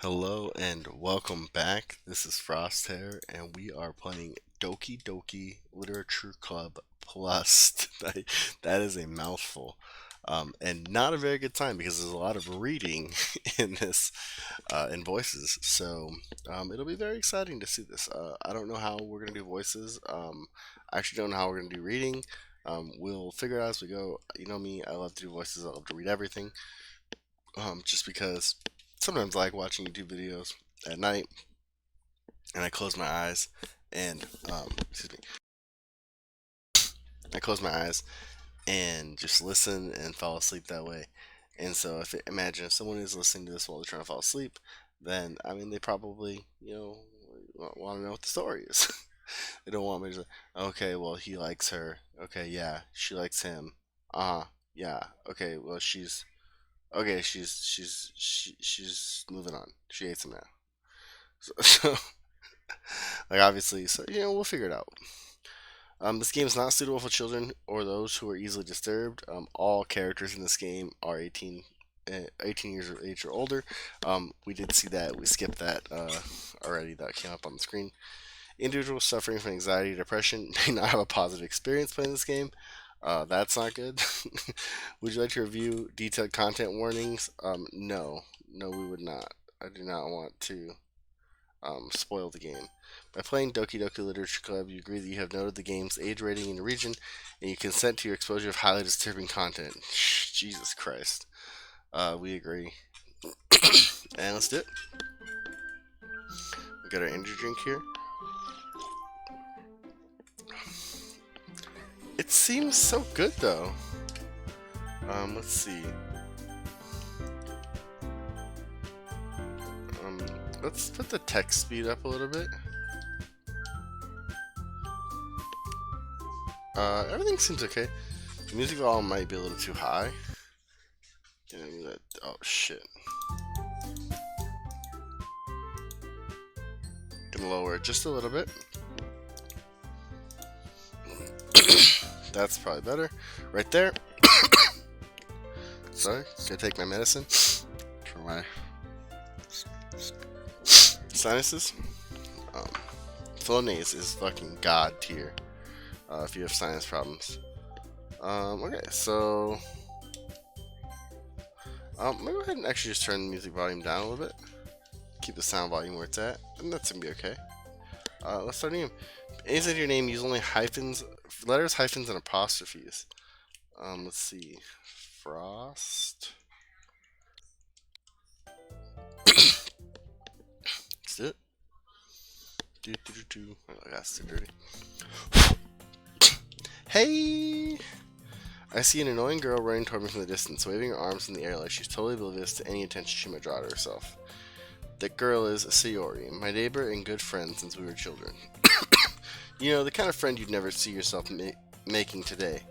Hello and welcome back. This is Frosthair, and we are playing Doki Doki Literature Club Plus. That is a mouthful, and not a very good time because there's a lot of reading in this, in voices. So it'll be very exciting to see this. I don't know how we're gonna do voices. I actually don't know how we're gonna do reading. We'll figure it out as we go. You know me, I love to do voices. I love to read everything. Just because sometimes I like watching YouTube videos at night and I close my eyes and excuse me, I close my eyes and just listen and fall asleep that way. And so imagine if someone is listening to this while they're trying to fall asleep, then I mean they probably want to know what the story is. They don't want me to say, okay, well he likes her. Okay, yeah, she likes him. Yeah. Okay, well she's moving on. She hates him now. So like obviously, so we'll figure it out. This game is not suitable for children or those who are easily disturbed. All characters in this game are 18 years of age or older. We did see that. We skipped that already. That came up on the screen. Individuals suffering from anxiety or depression may not have a positive experience playing this game. That's not good. Would you like to review detailed content warnings? No. No, we would not. I do not want to spoil the game. By playing Doki Doki Literature Club, you agree that you have noted the game's age rating in the region, and you consent to your exposure of highly disturbing content. Jesus Christ. We agree. And let's do it. We got our energy drink here. It seems so good though. Let's see. Let's put the text speed up a little bit. Everything seems okay. The music volume might be a little too high. Oh shit. Gonna lower it just a little bit. That's probably better. Right there. Sorry, gotta take my medicine for my sinuses. Flonase is fucking god tier if you have sinus problems. Okay, so I'm gonna go ahead and actually just turn the music volume down a little bit. Keep the sound volume where it's at, and that's gonna be okay. Let's start name. Inside your name, use only hyphens, letters, hyphens, and apostrophes. Let's see. Frost. That's it. Oh, that's too dirty. Hey! I see an annoying girl running toward me from the distance, waving her arms in the air like she's totally oblivious to any attention she might draw to herself. That girl is Sayori, my neighbor and good friend since we were children. You know, the kind of friend you'd never see yourself making today.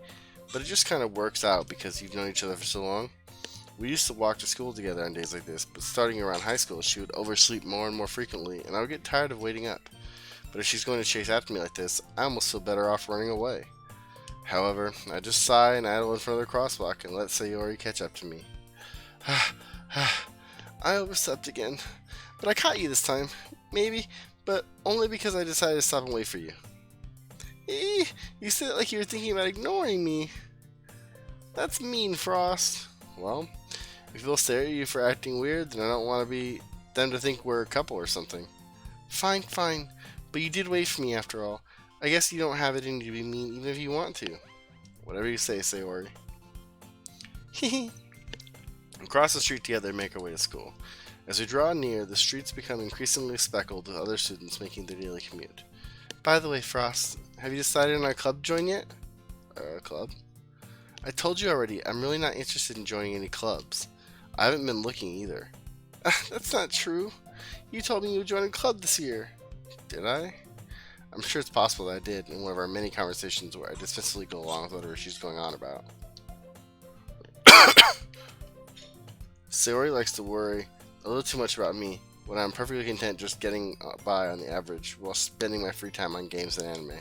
But it just kind of works out because you've known each other for so long. We used to walk to school together on days like this, but starting around high school, she would oversleep more and more frequently, and I would get tired of waiting up. But if she's going to chase after me like this, I almost feel better off running away. However, I just sigh and idle in front of the crosswalk and let Sayori catch up to me. I overslept again, but I caught you this time. Maybe, but only because I decided to stop and wait for you. You said it like you were thinking about ignoring me. That's mean, Frost. Well, if they'll stare at you for acting weird, then I don't want to be them to think we're a couple or something. Fine, fine, but you did wait for me after all. I guess you don't have it in you to be mean even if you want to. Whatever you say, Sayori. Hehe. Across the street together and make our way to school. As we draw near, the streets become increasingly speckled with other students making their daily commute. By the way, Frost, have you decided on our club join yet? Club? I told you already, I'm really not interested in joining any clubs. I haven't been looking either. That's not true. You told me you would join a club this year. Did I? I'm sure it's possible that I did in one of our many conversations where I dismissively go along with whatever she's going on about. Sayori likes to worry a little too much about me when I'm perfectly content just getting by on the average while spending my free time on games and anime.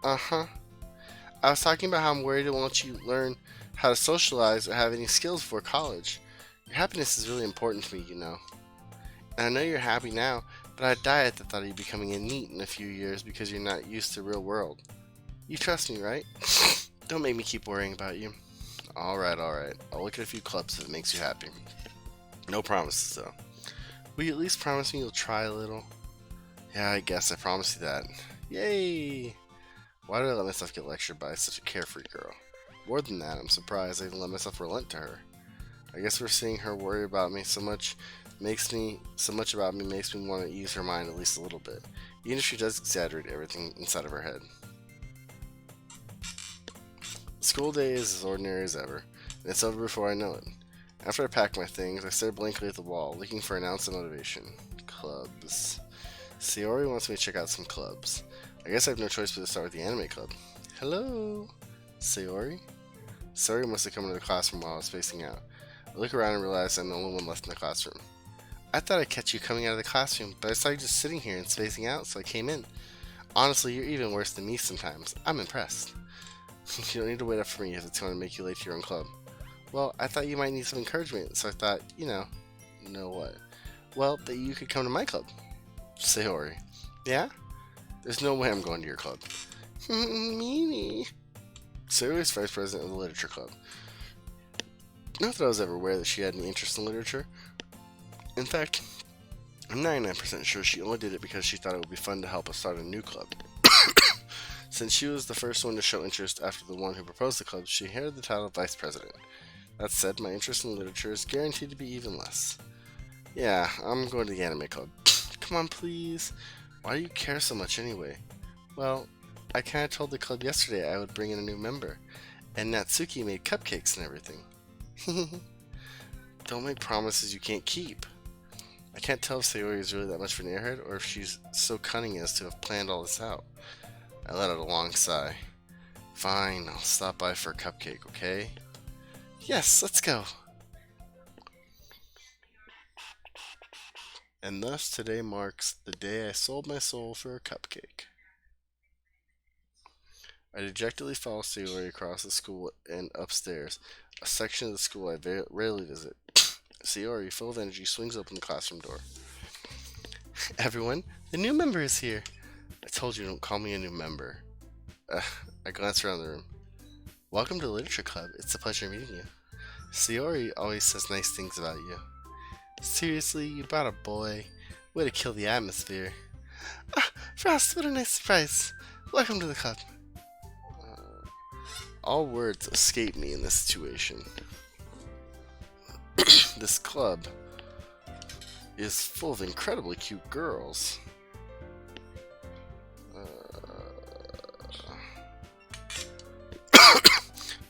Uh-huh. I was talking about how I'm worried it won't let you learn how to socialize or have any skills before college. Your happiness is really important to me, you know. And I know you're happy now, but I'd die at the thought of you becoming a NEET in a few years because you're not used to real world. You trust me, right? Don't make me keep worrying about you. Alright, alright. I'll look at a few clubs if it makes you happy. No promises, though. Will you at least promise me you'll try a little? Yeah, I guess I promise you that. Yay! Why did I let myself get lectured by such a carefree girl? More than that, I'm surprised I even let myself relent to her. I guess we're seeing her worry about me so much makes me want to ease her mind at least a little bit, even if she does exaggerate everything inside of her head. The school day is as ordinary as ever, and it's over before I know it. After I pack my things, I stare blankly at the wall, looking for an ounce of motivation. Clubs. Sayori wants me to check out some clubs. I guess I have no choice but to start with the anime club. Hello? Sayori? Sayori must have come into the classroom while I was spacing out. I look around and realize I'm the only one left in the classroom. I thought I'd catch you coming out of the classroom, but I saw you just sitting here and spacing out, so I came in. Honestly, you're even worse than me sometimes. I'm impressed. You don't need to wait up for me if it's going to make you late to your own club. Well, I thought you might need some encouragement, so I thought, know what? Well, that you could come to my club. Sayori. Yeah? There's no way I'm going to your club. Meanie. Sayori's vice president of the literature club. Not that I was ever aware that she had any interest in literature. In fact, I'm 99% sure she only did it because she thought it would be fun to help us start a new club. Since she was the first one to show interest after the one who proposed the club, she inherited the title of vice president. That said, my interest in literature is guaranteed to be even less. Yeah, I'm going to the anime club. Come on, please. Why do you care so much anyway? Well, I kinda told the club yesterday I would bring in a new member, and Natsuki made cupcakes and everything. Don't make promises you can't keep. I can't tell if Sayori is really that much of an airhead, or if she's so cunning as to have planned all this out. I let out a long sigh. Fine, I'll stop by for a cupcake, okay? Yes, let's go! And thus today marks the day I sold my soul for a cupcake. I dejectedly follow Sayori across the school and upstairs, a section of the school I rarely visit. Sayori, full of energy, swings open the classroom door. Everyone, the new member is here. I told you, don't call me a new member. I glance around the room. Welcome to the Literature Club. It's a pleasure meeting you. Sayori always says nice things about you. Seriously, you brought a boy. Way to kill the atmosphere. Ah, Frost, what a nice surprise. Welcome to the club. All words escape me in this situation. This club is full of incredibly cute girls.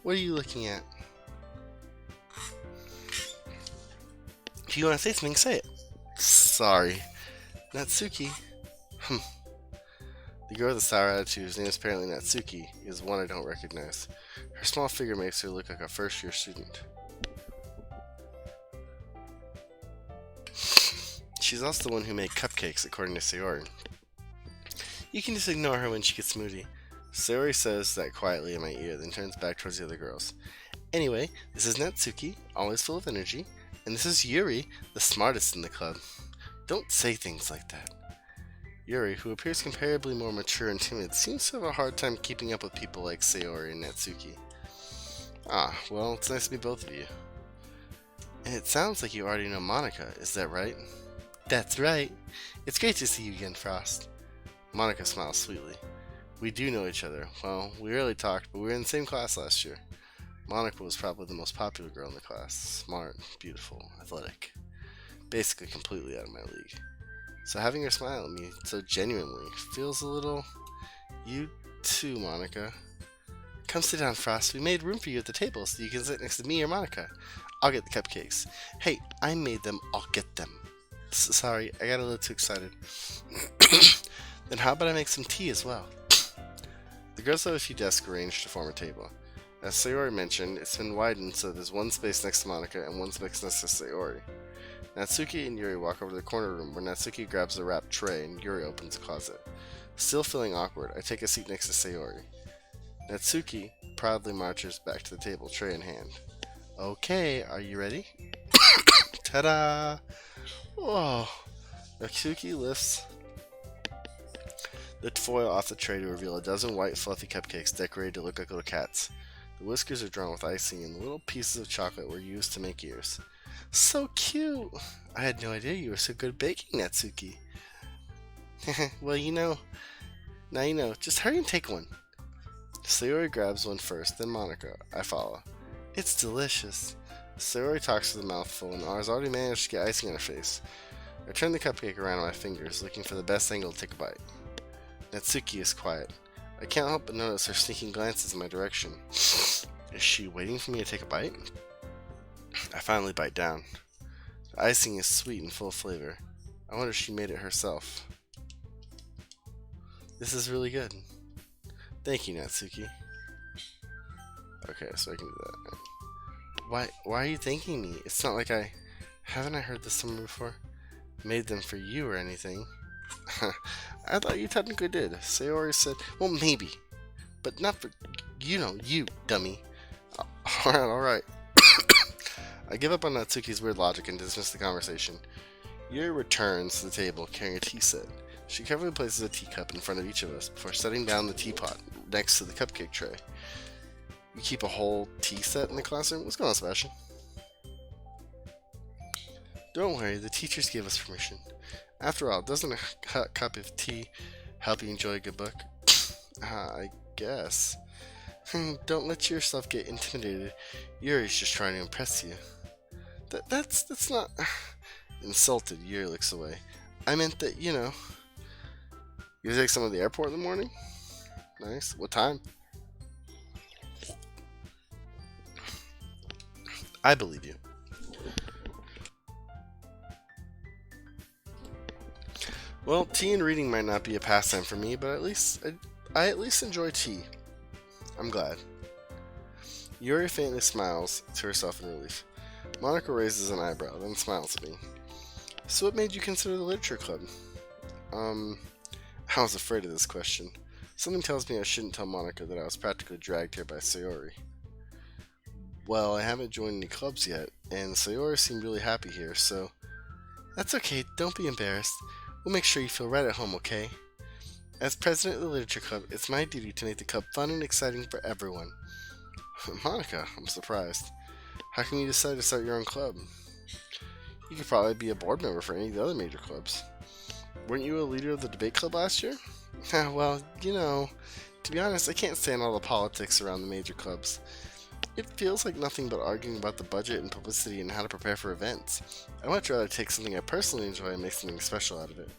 What are you looking at? If you want to say something, say it. Sorry. Natsuki. The girl with the sour attitude, whose name is apparently Natsuki, is one I don't recognize. Her small figure makes her look like a first-year student. She's also the one who made cupcakes, according to Sayori. You can just ignore her when she gets moody. Sayori says that quietly in my ear, then turns back towards the other girls. Anyway, this is Natsuki, always full of energy, and this is Yuri, the smartest in the club. Don't say things like that. Yuri, who appears comparably more mature and timid, seems to have a hard time keeping up with people like Sayori and Natsuki. Ah, well, it's nice to meet both of you. And it sounds like you already know Monika, is that right? That's right. It's great to see you again, Frost. Monika smiles sweetly. We do know each other. Well, we rarely talked, but we were in the same class last year. Monika was probably the most popular girl in the class. Smart, beautiful, athletic. Basically completely out of my league. So having her smile at me so genuinely feels a little... You too, Monika. Come sit down, Frost. We made room for you at the table so you can sit next to me or Monika. I'll get the cupcakes. Hey, I made them. I'll get them. Sorry, I got a little too excited. Then how about I make some tea as well? The girls have a few desks arranged to form a table. As Sayori mentioned, it's been widened so there's one space next to Monika and one space next to Sayori. Natsuki and Yuri walk over to the corner room where Natsuki grabs the wrapped tray and Yuri opens the closet. Still feeling awkward, I take a seat next to Sayori. Natsuki proudly marches back to the table, tray in hand. Okay, are you ready? Ta-da! Whoa, Natsuki lifts the foil off the tray to reveal a dozen white, fluffy cupcakes decorated to look like little cats. The whiskers are drawn with icing, and little pieces of chocolate were used to make ears. So cute! I had no idea you were so good at baking, Natsuki. Well, now you know. Just hurry and take one. Sayori grabs one first, then Monica. I follow. It's delicious. Sayori talks with a mouthful, and has already managed to get icing on her face. I turn the cupcake around on my fingers, looking for the best angle to take a bite. Natsuki is quiet. I can't help but notice her sneaking glances in my direction. Is she waiting for me to take a bite? I finally bite down. The icing is sweet and full of flavor. I wonder if she made it herself. This is really good. Thank you, Natsuki. Okay, so I can do that. Why are you thanking me? It's not like haven't I heard this somewhere before? Made them for you or anything. I thought you technically did. Sayori said, well, maybe. But not for, you, dummy. Alright. I give up on Natsuki's weird logic and dismiss the conversation. Yuri returns to the table carrying a tea set. She carefully places a teacup in front of each of us before setting down the teapot next to the cupcake tray. You keep a whole tea set in the classroom? What's going on, Sebastian? Don't worry, the teachers gave us permission. After all, doesn't a hot cup of tea help you enjoy a good book? I guess. Don't let yourself get intimidated. Yuri's just trying to impress you. That's not... Insulted, Yuri looks away. I meant that, You take someone to the airport in the morning? Nice. What time? I believe you. Well, tea and reading might not be a pastime for me, but I at least enjoy tea. I'm glad. Yuri faintly smiles to herself in relief. Monica raises an eyebrow, then smiles at me. So what made you consider the literature club? I was afraid of this question. Something tells me I shouldn't tell Monica that I was practically dragged here by Sayori. Well, I haven't joined any clubs yet, and Sayori seemed really happy here, so... That's okay, don't be embarrassed. We'll make sure you feel right at home, okay? As president of the Literature Club, it's my duty to make the club fun and exciting for everyone. Monica, I'm surprised. How come you decide to start your own club? You could probably be a board member for any of the other major clubs. Weren't you a leader of the debate club last year? Well, to be honest, I can't stand all the politics around the major clubs. It feels like nothing but arguing about the budget and publicity and how to prepare for events. I'd much rather take something I personally enjoy and make something special out of it.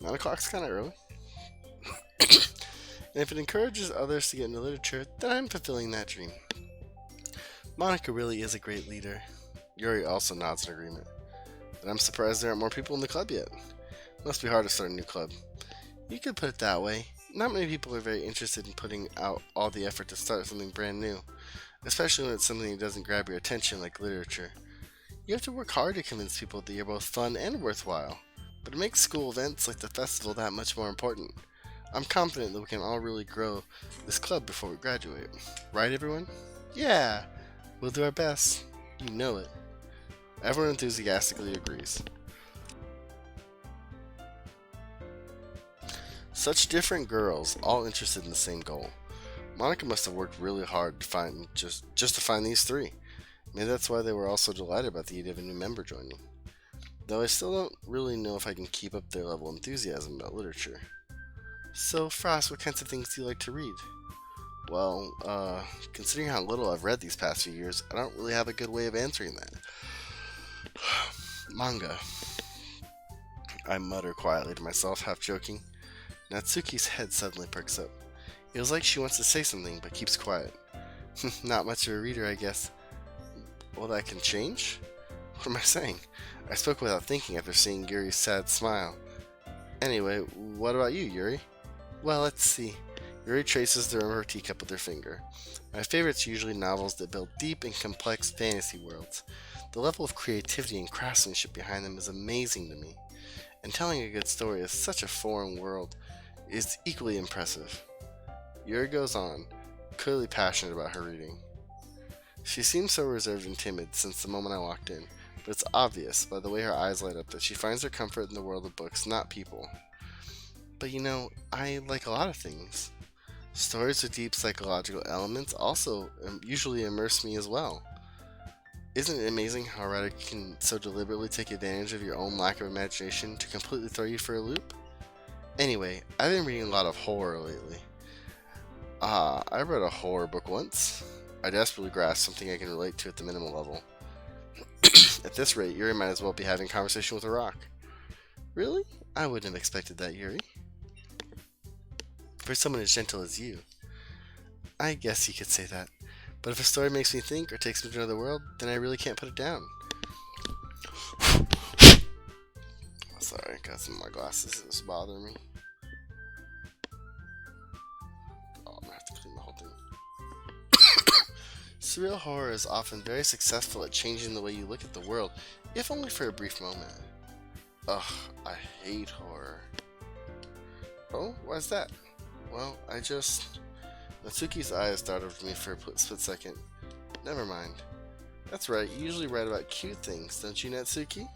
9 o'clock's kind of early. And if it encourages others to get into literature, then I'm fulfilling that dream. Monica really is a great leader. Yuri also nods in agreement. But I'm surprised there aren't more people in the club yet. Must be hard to start a new club. You could put it that way. Not many people are very interested in putting out all the effort to start something brand new, especially when it's something that doesn't grab your attention like literature. You have to work hard to convince people that you're both fun and worthwhile, but it makes school events like the festival that much more important. I'm confident that we can all really grow this club before we graduate. Right, everyone? Yeah! We'll do our best. You know it. Everyone enthusiastically agrees. Such different girls, all interested in the same goal. Monica must have worked really hard to find just to find these three. Maybe that's why they were all so delighted about the idea of a new member joining. Though I still don't really know if I can keep up their level of enthusiasm about literature. So, Frost, what kinds of things do you like to read? Well, considering how little I've read these past few years, I don't really have a good way of answering that. Manga. I mutter quietly to myself, half joking. Natsuki's head suddenly perks up. It was like she wants to say something, but keeps quiet. Not much of a reader, I guess. Well, that can change? What am I saying? I spoke without thinking after seeing Yuri's sad smile. Anyway, what about you, Yuri? Well, let's see. Yuri traces the rim of her teacup with her finger. My favorites are usually novels that build deep and complex fantasy worlds. The level of creativity and craftsmanship behind them is amazing to me. And telling a good story of such a foreign world is equally impressive. Yuri goes on, clearly passionate about her reading. She seemed so reserved and timid since the moment I walked in, but it's obvious by the way her eyes light up that she finds her comfort in the world of books, not people. But you know, I like a lot of things. Stories with deep psychological elements also usually immerse me as well. Isn't it amazing how a writer can so deliberately take advantage of your own lack of imagination to completely throw you for a loop? Anyway, I've been reading a lot of horror lately. I read a horror book once. I desperately grasped something I can relate to at the minimal level. At this rate, Yuri might as well be having a conversation with a rock. Really? I wouldn't have expected that, Yuri. For someone as gentle as you. I guess you could say that. But if a story makes me think or takes me to another world, then I really can't put it down. Oh, sorry, got some of my glasses. It's bothering me. Oh, I'm gonna have to clean the whole thing. Surreal horror is often very successful at changing the way you look at the world, if only for a brief moment. Ugh, I hate horror. Oh, why's that? Well, Natsuki's eyes darted to me for a split second. Never mind. That's right, you usually write about cute things, don't you, Natsuki?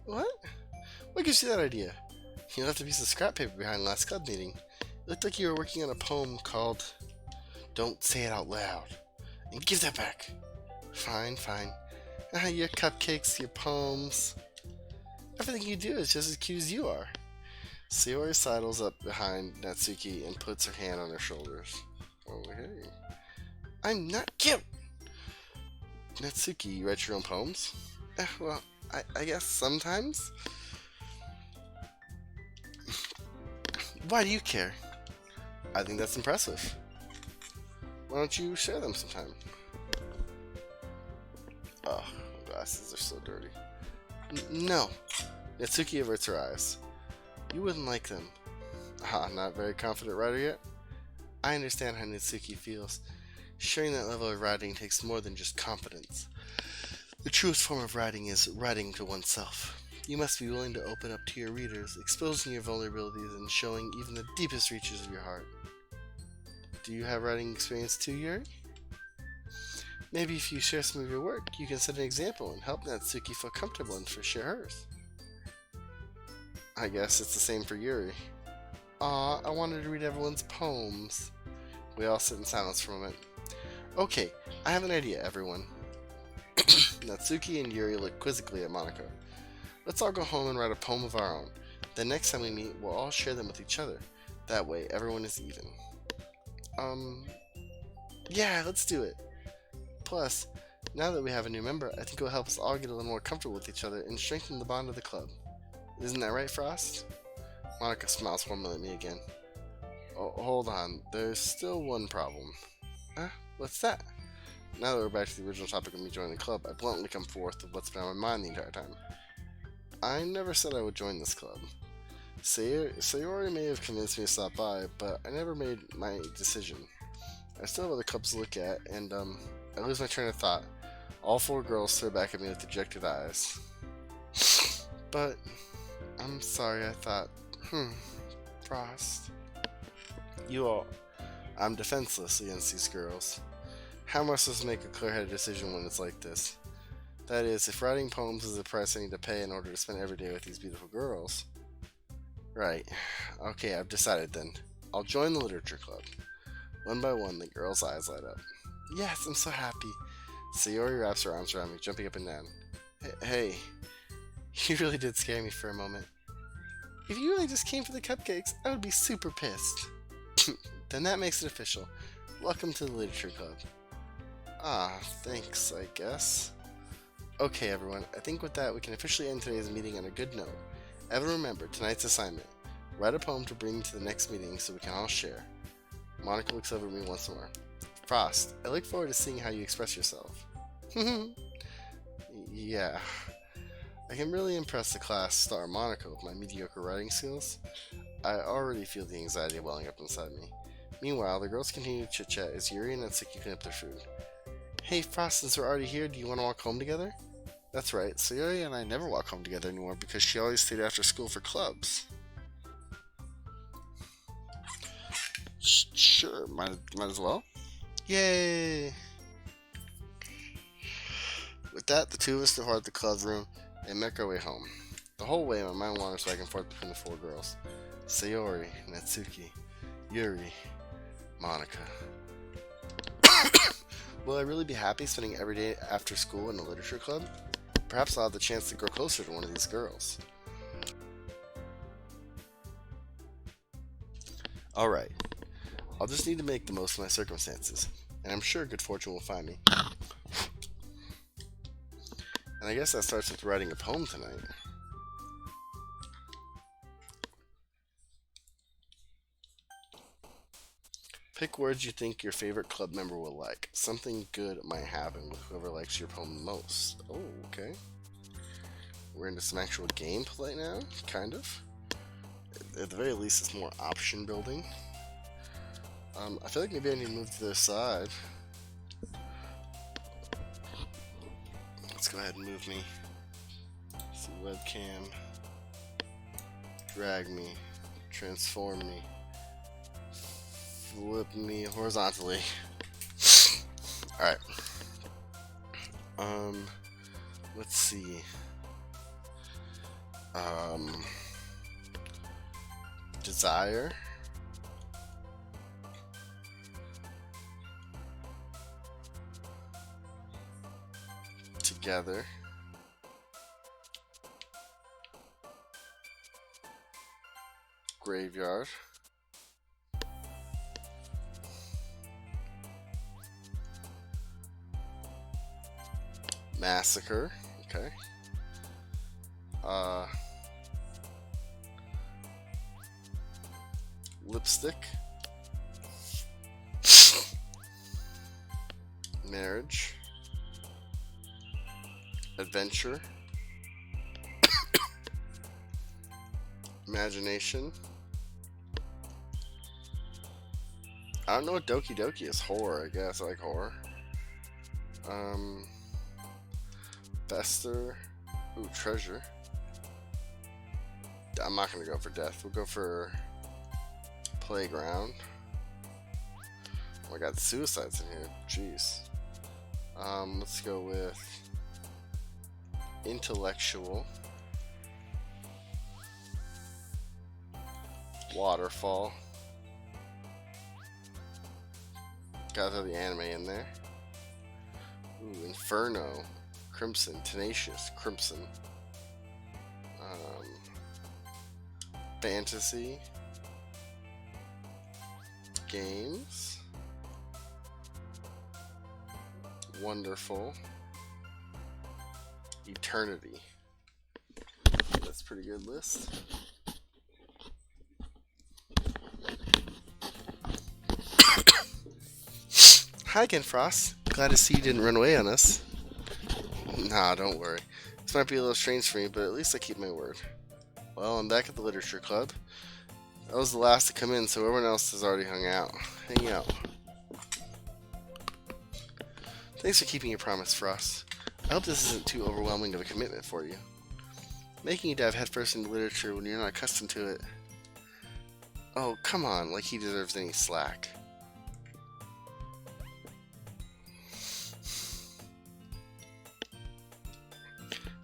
What? What gives you that idea? You left a piece of scrap paper behind last club meeting. It looked like you were working on a poem called Don't Say It Out Loud. And give that back. Fine. Your cupcakes, your poems. Everything you do is just as cute as you are. Sayori sidles up behind Natsuki and puts her hand on her shoulders. Oh, hey. I'm not cute! Natsuki, you write your own poems? Well, I guess sometimes. Why do you care? I think that's impressive. Why don't you share them sometime? Oh, my glasses are so dirty. No. Natsuki averts her eyes. You wouldn't like them. Not very confident writer yet? I understand how Natsuki feels. Sharing that level of writing takes more than just confidence. The truest form of writing is writing to oneself. You must be willing to open up to your readers, exposing your vulnerabilities and showing even the deepest reaches of your heart. Do you have writing experience too, Yuri? Maybe if you share some of your work, you can set an example and help Natsuki feel comfortable and share hers. I guess it's the same for Yuri. Aw, I wanted to read everyone's poems. We all sit in silence for a moment. Okay, I have an idea, everyone. Natsuki and Yuri look quizzically at Monaco. Let's all go home and write a poem of our own. Then next time we meet, we'll all share them with each other. That way, everyone is even. Yeah, let's do it. Plus, now that we have a new member, I think it will help us all get a little more comfortable with each other and strengthen the bond of the club. Isn't that right, Frost? Monica smiles warmly at me again. Oh, hold on. There's still one problem. What's that? Now that we're back to the original topic of me joining the club, I bluntly come forth with what's been on my mind the entire time. I never said I would join this club. Sayori may have convinced me to stop by, but I never made my decision. I still have other clubs to look at, and I lose my train of thought. All four girls stare back at me with dejected eyes. But I'm sorry, I thought, Frost. I'm defenseless against these girls. How am I supposed to make a clear-headed decision when it's like this? That is, if writing poems is the price I need to pay in order to spend every day with these beautiful girls. Right. Okay, I've decided then. I'll join the literature club. One by one, the girls' eyes light up. Yes, I'm so happy. Sayori wraps her arms around me, jumping up and down. Hey, you really did scare me for a moment. If you really just came for the cupcakes, I would be super pissed. Then that makes it official. Welcome to the literature club. Thanks, I guess. Okay, everyone, I think with that we can officially end today's meeting on a good note. Evan, remember tonight's assignment. Write a poem to bring to the next meeting so we can all share. Monica looks over at me once more. Frost, I look forward to seeing how you express yourself. Yeah. I can really impress the class star Monica with my mediocre writing skills. I already feel the anxiety welling up inside me. Meanwhile, the girls continue to chit-chat as Yuri and Natsuki clean up their food. Hey Frost, since we're already here, do you want to walk home together? That's right, Sayori and I never walk home together anymore because she always stayed after school for clubs. Sure, might as well. Yay! With that, the two of us departed the club room and make our way home. The whole way, my mind wanders back and forth between the four girls. Sayori, Natsuki, Yuri, Monica. Will I really be happy spending every day after school in a literature club? Perhaps I'll have the chance to grow closer to one of these girls. Alright, I'll just need to make the most of my circumstances, and I'm sure good fortune will find me. And I guess that starts with writing a poem tonight. Pick words you think your favorite club member will like. Something good might happen with whoever likes your poem most. Oh, okay. We're into some actual gameplay now, kind of. At the very least, it's more option building. I feel like maybe I need to move to the side. Let's go ahead and move me. See, webcam. Drag me. Transform me. Flip me horizontally. Alright. Let's see. Desire. Together. Graveyard. Massacre. Okay. Lipstick. Marriage. Adventure. Imagination. I don't know what Doki Doki is. Horror, I guess. I like horror. Fester. Ooh, treasure. I'm not gonna go for death. We'll go for playground. Oh my god, suicide's in here. Jeez. Let's go with intellectual. Waterfall. Gotta throw the anime in there. Ooh, Inferno. Crimson. Tenacious. Crimson. Fantasy. Games. Wonderful. Eternity. That's a pretty good list. Hi again, Frost. Glad to see you didn't run away on us. Nah, don't worry. This might be a little strange for me, but at least I keep my word. Well, I'm back at the literature club. I was the last to come in, so everyone else has already hanging out. Thanks for keeping your promise, Frost. I hope this isn't too overwhelming of a commitment for you. Making you dive headfirst into literature when you're not accustomed to it. Oh, come on, like he deserves any slack.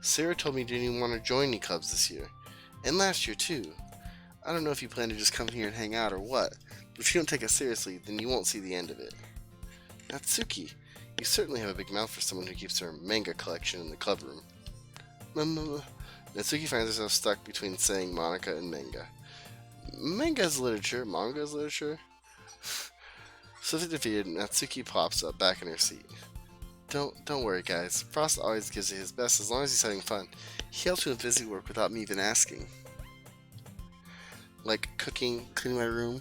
Sarah told me you didn't even want to join any clubs this year. And last year, too. I don't know if you plan to just come here and hang out or what, but if you don't take it seriously, then you won't see the end of it. Natsuki, you certainly have a big mouth for someone who keeps her manga collection in the club room. Natsuki finds herself stuck between saying Monica and manga. Manga is literature, manga is literature. Swiftly defeated, Natsuki pops up back in her seat. Don't worry, guys. Frost always gives it his best as long as he's having fun. He helps me with busy work without me even asking. Like cooking, cleaning my room.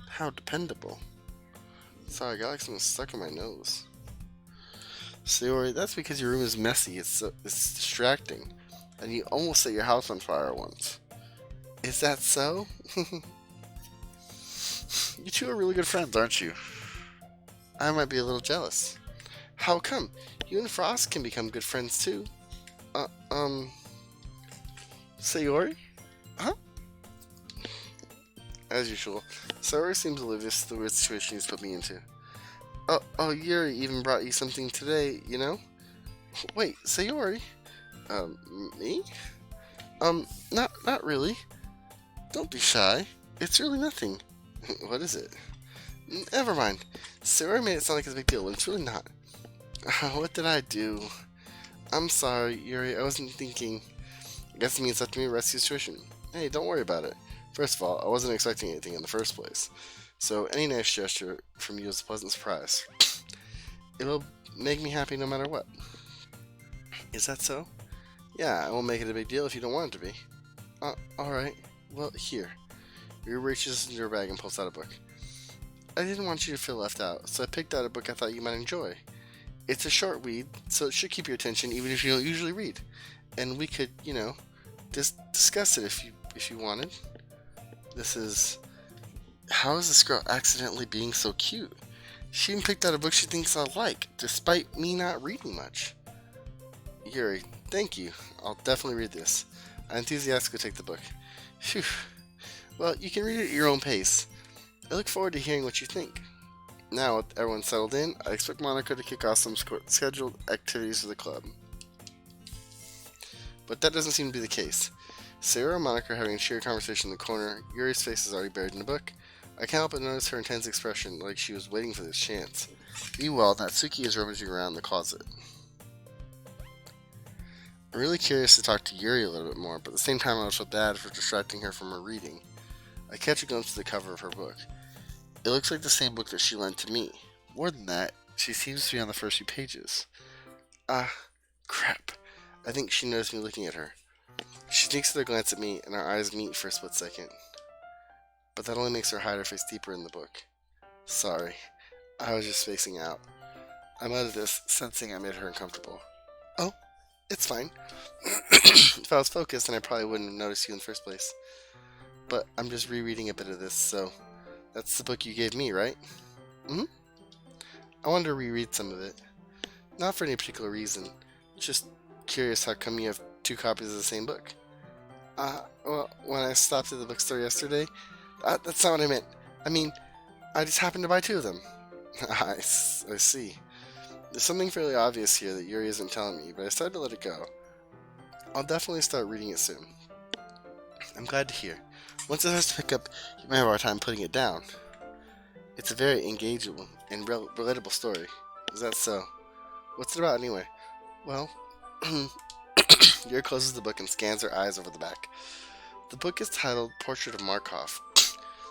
How dependable. Sorry, I got like something stuck in my nose. Sayori, that's because your room is messy. It's distracting. And you almost set your house on fire once. Is that so? You two are really good friends, aren't you? I might be a little jealous. How come? You and Frost can become good friends too. Sayori? Huh? As usual, Sayori seems oblivious to the weird situation he's put me into. Oh, Yuri even brought you something today, you know? Wait, Sayori? Me? Not really. Don't be shy. It's really nothing. What is it? Never mind. Sayori made it sound like it's a big deal, but it's really not. What did I do? I'm sorry, Yuri. I wasn't thinking. I guess it means up to me to rescue the situation. Hey, don't worry about it. First of all, I wasn't expecting anything in the first place. So any nice gesture from you is a pleasant surprise. It'll make me happy no matter what. Is that so? Yeah, I won't make it a big deal if you don't want it to be. Alright. Well, here. Yuri reaches into her bag and pulls out a book. I didn't want you to feel left out, so I picked out a book I thought you might enjoy. It's a short read, so it should keep your attention even if you don't usually read. And we could, discuss it if you wanted. This is... How is this girl accidentally being so cute? She even picked out a book she thinks I'll like, despite me not reading much. Yuri, thank you. I'll definitely read this. I enthusiastically take the book. Phew. Well, you can read it at your own pace. I look forward to hearing what you think. Now, with everyone settled in, I expect Monica to kick off some scheduled activities for the club. But that doesn't seem to be the case. Sarah and Monica are having a cheery conversation in the corner. Yuri's face is already buried in the book. I can't help but notice her intense expression, like she was waiting for this chance. Meanwhile, Natsuki is rummaging around the closet. I'm really curious to talk to Yuri a little bit more, but at the same time I feel bad for distracting her from her reading. I catch a glimpse of the cover of her book. It looks like the same book that she lent to me. More than that, she seems to be on the first few pages. Crap. I think she noticed me looking at her. She takes another glance at me, and our eyes meet for a split second. But that only makes her hide her face deeper in the book. Sorry. I was just spacing out. I'm out of this, sensing I made her uncomfortable. Oh, it's fine. If I was focused, then I probably wouldn't have noticed you in the first place. But I'm just rereading a bit of this, so... That's the book you gave me, right? Hmm? I wanted to reread some of it. Not for any particular reason. Just curious how come you have 2 copies of the same book. Well, when I stopped at the bookstore yesterday, that's not what I meant. I mean, I just happened to buy 2 of them. I see. There's something fairly obvious here that Yuri isn't telling me, but I decided to let it go. I'll definitely start reading it soon. I'm glad to hear. Once it starts to pick up, you might have a hard time putting it down. It's a very engaging and relatable story. Is that so? What's it about anyway? Well, Yuri closes the book and scans her eyes over the back. The book is titled Portrait of Markov.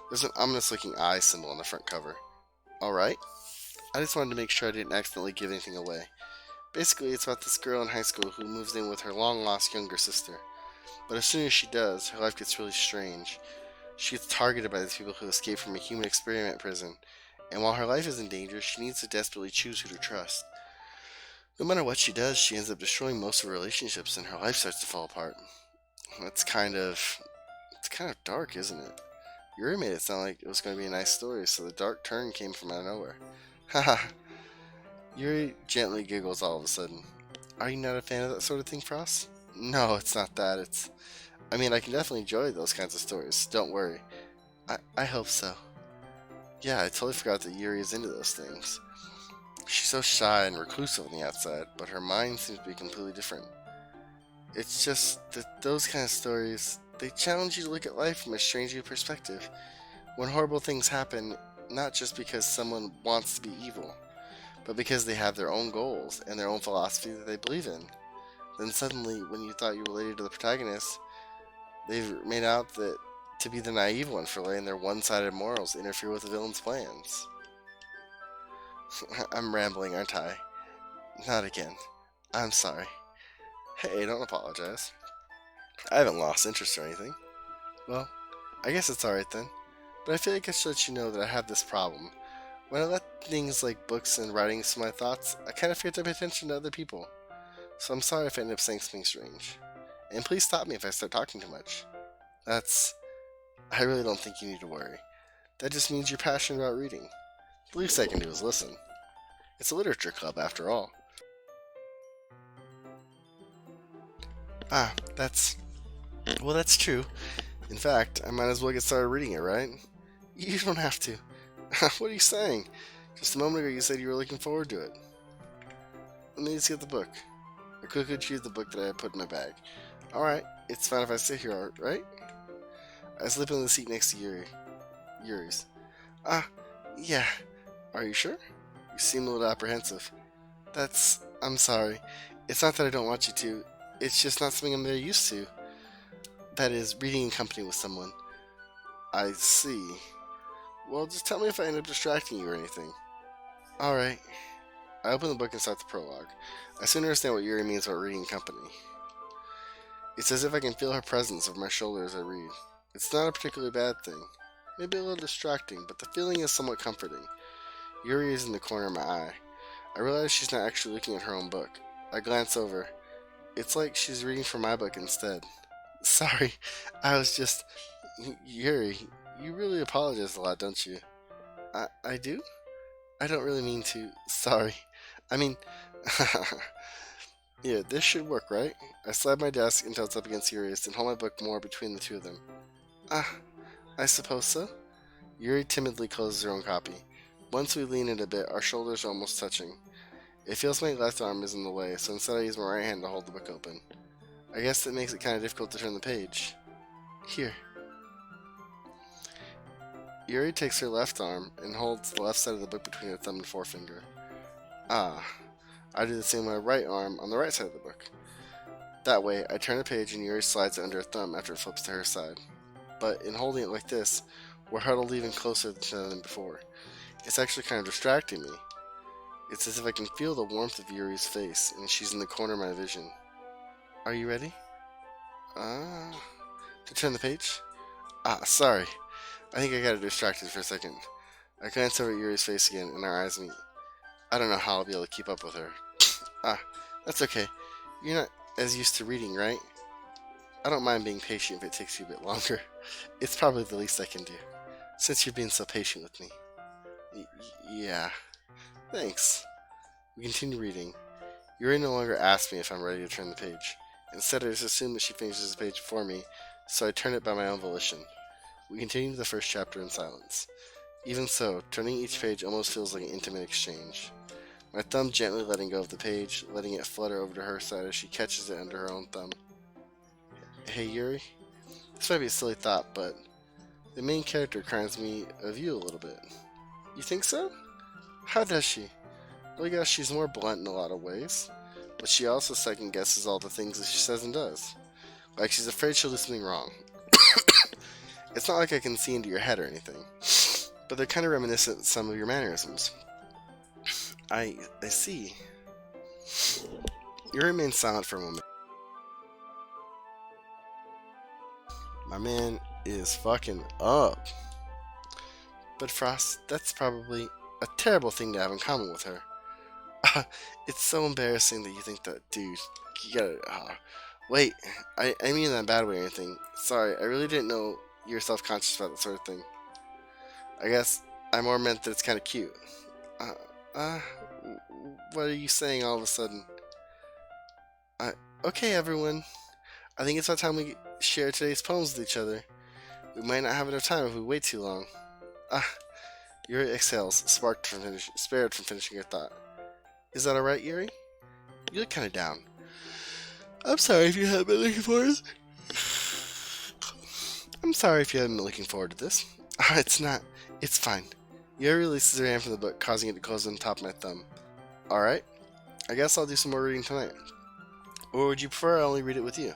There's an ominous-looking eye symbol on the front cover. Alright. I just wanted to make sure I didn't accidentally give anything away. Basically, it's about this girl in high school who moves in with her long-lost younger sister. But as soon as she does, her life gets really strange. She gets targeted by these people who escaped from a human experiment prison, and while her life is in danger, she needs to desperately choose who to trust. No matter what she does, she ends up destroying most of her relationships, and her life starts to fall apart. It's kind of dark, isn't it? Yuri made it sound like it was going to be a nice story, so the dark turn came from out of nowhere. Haha. Yuri gently giggles all of a sudden. Are you not a fan of that sort of thing, Frost? No, it's not that. I can definitely enjoy those kinds of stories. Don't worry. I hope so. Yeah, I totally forgot that Yuri is into those things. She's so shy and reclusive on the outside, but her mind seems to be completely different. It's just that those kind of stories, they challenge you to look at life from a strange new perspective. When horrible things happen, not just because someone wants to be evil, but because they have their own goals and their own philosophy that they believe in. Then suddenly, when you thought you related to the protagonist, they've made out that to be the naive one for letting their one-sided morals interfere with the villain's plans. I'm rambling, aren't I? Not again. I'm sorry. Hey, don't apologize. I haven't lost interest or anything. Well, I guess it's alright then. But I feel like I should let you know that I have this problem. When I let things like books and writing to my thoughts, I kind of forget to pay attention to other people. So I'm sorry if I end up saying something strange. And please stop me if I start talking too much. I really don't think you need to worry. That just means you're passionate about reading. The least I can do is listen. It's a literature club, after all. That's true. In fact, I might as well get started reading it, right? You don't have to. What are you saying? Just a moment ago you said you were looking forward to it. Let me just get the book. I quickly retrieved the book that I had put in my bag. Alright, it's fine if I sit here, right? I slip in the seat next to Yuri's. Yeah. Are you sure? You seem a little apprehensive. I'm sorry. It's not that I don't want you to. It's just not something I'm very used to. That is, reading in company with someone. I see. Well, just tell me if I end up distracting you or anything. Alright. I open the book and start the prologue. I soon understand what Yuri means about reading in company. It's as if I can feel her presence over my shoulder as I read. It's not a particularly bad thing. Maybe a little distracting, but the feeling is somewhat comforting. Yuri is in the corner of my eye. I realize she's not actually looking at her own book. I glance over. It's like she's reading from my book instead. Sorry, I was just... Yuri, you really apologize a lot, don't you? I do? I don't really mean to. Sorry. I mean... Yeah, this should work, right? I slide my desk until it's up against Yuri's and hold my book more between the two of them. I suppose so. Yuri timidly closes her own copy. Once we lean in a bit, our shoulders are almost touching. It feels my left arm is in the way, so instead I use my right hand to hold the book open. I guess that makes it kind of difficult to turn the page. Here. Yuri takes her left arm and holds the left side of the book between her thumb and forefinger. I do the same with my right arm on the right side of the book. That way, I turn the page and Yuri slides it under her thumb after it flips to her side. But in holding it like this, we're huddled even closer than before. It's actually kind of distracting me. It's as if I can feel the warmth of Yuri's face, and she's in the corner of my vision. Are you ready? To turn the page? Sorry. I think I got distracted for a second. I glance over at Yuri's face again, and our eyes meet. I don't know how I'll be able to keep up with her. That's okay. You're not as used to reading, right? I don't mind being patient if it takes you a bit longer. It's probably the least I can do, since you're being so patient with me. Yeah. Thanks. We continue reading. Yuri no longer asks me if I'm ready to turn the page. Instead, I just assume that she finishes the page before me, so I turn it by my own volition. We continue to the first chapter in silence. Even so, turning each page almost feels like an intimate exchange. My thumb gently letting go of the page, letting it flutter over to her side as she catches it under her own thumb. Hey Yuri, this might be a silly thought, but the main character reminds me of you a little bit. You think so? How does she? Well, I guess she's more blunt in a lot of ways, but she also second guesses all the things that she says and does. Like she's afraid she'll do something wrong. It's not like I can see into your head or anything, but they're kind of reminiscent of some of your mannerisms. I see. You remain silent for a moment. My man is fucking up. But Frost, that's probably a terrible thing to have in common with her. It's so embarrassing that you think that, dude. You gotta. Wait, I mean in that bad way or anything. Sorry, I really didn't know you were self-conscious about that sort of thing. I guess I more meant that it's kind of cute. What are you saying all of a sudden? Okay, everyone. I think it's about time we share today's poems with each other. We might not have enough time if we wait too long. Yuri exhales, spared from finishing her thought. Is that alright, Yuri? You look kind of down. I'm sorry if you haven't been looking forward. I'm sorry if you haven't been looking forward to this. It's not. It's fine. Yuri releases her hand from the book, causing it to close on the top of my thumb. Alright. I guess I'll do some more reading tonight. Or would you prefer I only read it with you?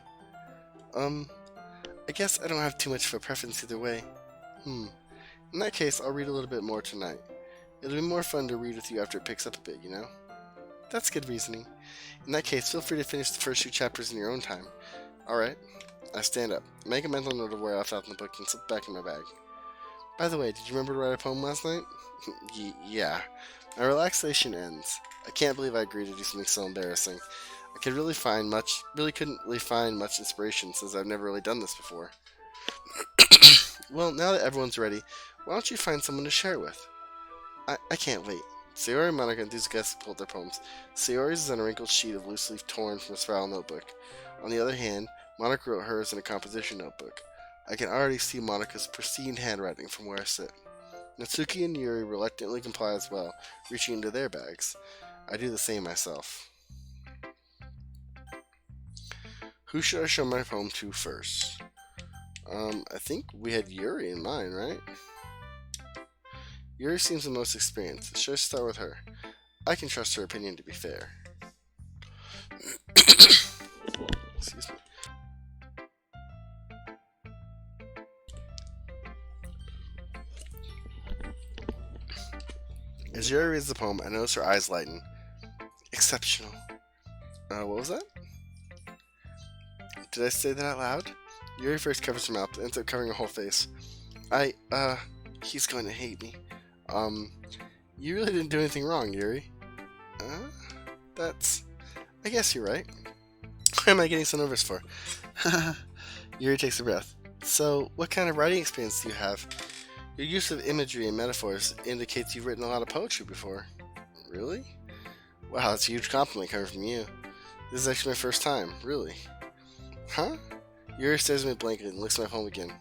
I guess I don't have too much of a preference either way. In that case, I'll read a little bit more tonight. It'll be more fun to read with you after it picks up a bit, you know? That's good reasoning. In that case, feel free to finish the first 2 chapters in your own time. Alright. I stand up, make a mental note of where I left out in the book, and slip back in my bag. By the way, did you remember to write a poem last night? Yeah. My relaxation ends. I can't believe I agreed to do something so embarrassing. I couldn't really find much inspiration since I've never really done this before. Well, now that everyone's ready, why don't you find someone to share it with? I can't wait. Sayori and Monica enthusiastically pulled their poems. Sayori's is on a wrinkled sheet of loose leaf torn from a spiral notebook. On the other hand, Monica wrote hers in a composition notebook. I can already see Monica's pristine handwriting from where I sit. Natsuki and Yuri reluctantly comply as well, reaching into their bags. I do the same myself. Who should I show my poem to first? I think we had Yuri in mind, right? Yuri seems the most experienced. Should I start with her? I can trust her opinion to be fair. Excuse me. As Yuri reads the poem, I notice her eyes lighten. Exceptional. What was that? Did I say that out loud? Yuri first covers her mouth, but ends up covering her whole face. He's going to hate me. You really didn't do anything wrong, Yuri. I guess you're right. What am I getting so nervous for? Yuri takes a breath. So, what kind of writing experience do you have? Your use of imagery and metaphors indicates you've written a lot of poetry before. Really? Wow, that's a huge compliment coming from you. This is actually my first time, really. Huh? Yuri stares at me blankly and looks at my poem again.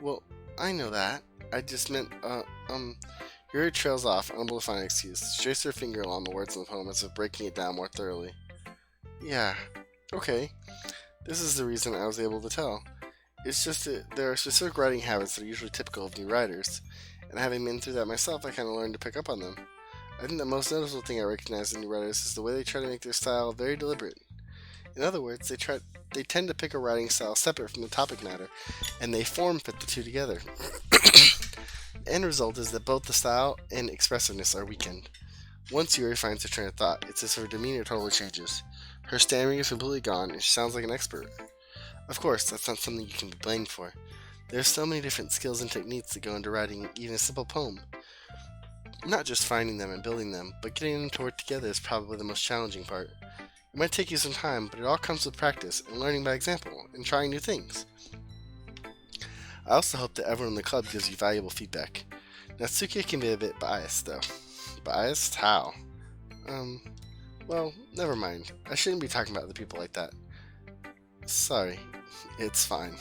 Well, I know that. I just meant, Yuri trails off, unable to find an excuse. She traces her finger along the words in the poem as if breaking it down more thoroughly. Yeah, okay. This is the reason I was able to tell. It's just that there are specific writing habits that are usually typical of new writers, and having been through that myself, I kind of learned to pick up on them. I think the most noticeable thing I recognize in new writers is the way they try to make their style very deliberate. In other words, they tend to pick a writing style separate from the topic matter, and they form fit the two together. The end result is that both the style and expressiveness are weakened. Once Yuri finds her train of thought, it's as if her demeanor totally changes. Her stammering is completely gone, and she sounds like an expert. Of course, that's not something you can be blamed for. There are so many different skills and techniques that go into writing even a simple poem. Not just finding them and building them, but getting them to work together is probably the most challenging part. It might take you some time, but it all comes with practice and learning by example and trying new things. I also hope that everyone in the club gives you valuable feedback. Natsuki can be a bit biased, though. Biased? How? Well, never mind. I shouldn't be talking about other people like that. Sorry. It's fine.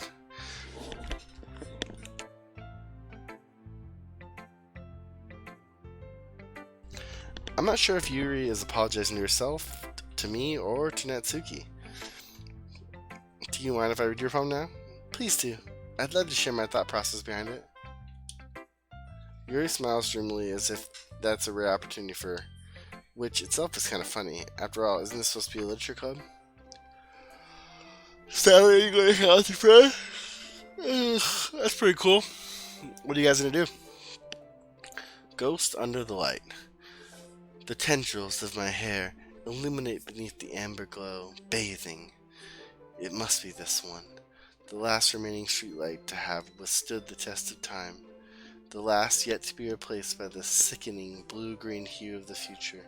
I'm not sure if Yuri is apologizing to herself, to me, or to Natsuki. Do you mind if I read your poem now? Please do. I'd love to share my thought process behind it. Yuri smiles dreamily as if that's a rare opportunity for her, which itself is kind of funny. After all, isn't this supposed to be a literature club? Saturday English algebra. That's pretty cool. What are you guys gonna do? Ghost under the light. The tendrils of my hair illuminate beneath the amber glow, bathing. It must be this one, the last remaining streetlight to have withstood the test of time, the last yet to be replaced by the sickening blue-green hue of the future.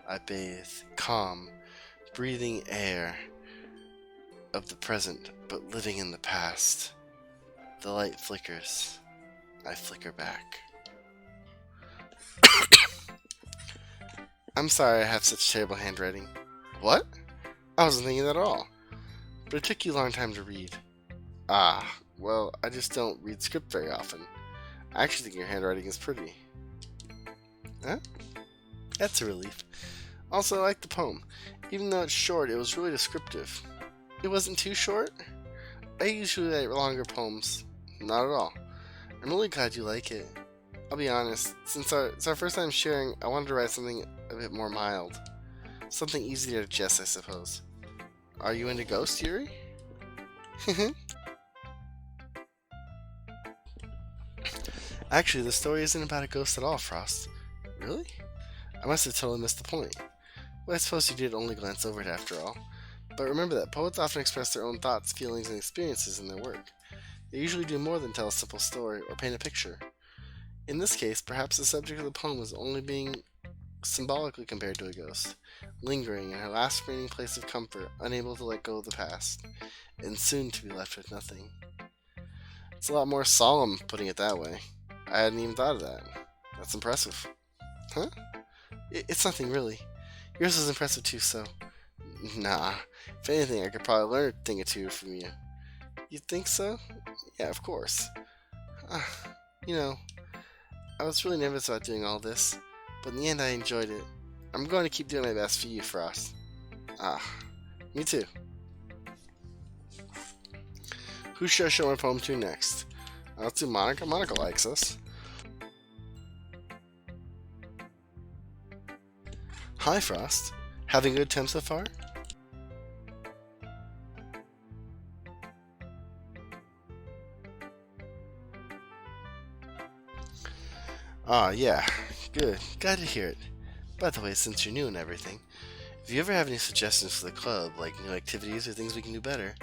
I bathe, calm, breathing air of the present, but living in the past. The light flickers. I flicker back. I'm sorry I have such terrible handwriting. What? I wasn't thinking that at all. But it took you a long time to read. Ah, well, I just don't read script very often. I actually think your handwriting is pretty. Huh? That's a relief. Also, I like the poem. Even though it's short, it was really descriptive. It wasn't too short? I usually write longer poems. Not at all. I'm really glad you like it. I'll be honest, since it's our first time sharing, I wanted to write something a bit more mild. Something easy to digest, I suppose. Are you into ghosts, Yuri? Actually, the story isn't about a ghost at all, Frost. Really? I must have totally missed the point. Well, I suppose you did only glance over it after all. But remember that poets often express their own thoughts, feelings, and experiences in their work. They usually do more than tell a simple story or paint a picture. In this case, perhaps the subject of the poem is only being symbolically compared to a ghost, lingering in her last remaining place of comfort, unable to let go of the past, and soon to be left with nothing. It's a lot more solemn, putting it that way. I hadn't even thought of that. That's impressive. Huh? It's nothing really. Yours is impressive too, so... Nah. If anything, I could probably learn a thing or two from you. You think so? Yeah, of course. You know, I was really nervous about doing all this, but in the end I enjoyed it. I'm going to keep doing my best for you, Frost. Ah, me too. Who should I show my poem to next? Let's do Monica. Monica likes us. Hi, Frost. Having a good time so far? Ah, yeah. Good. Glad to hear it. By the way, since you're new and everything, if you ever have any suggestions for the club, like new activities or things we can do better,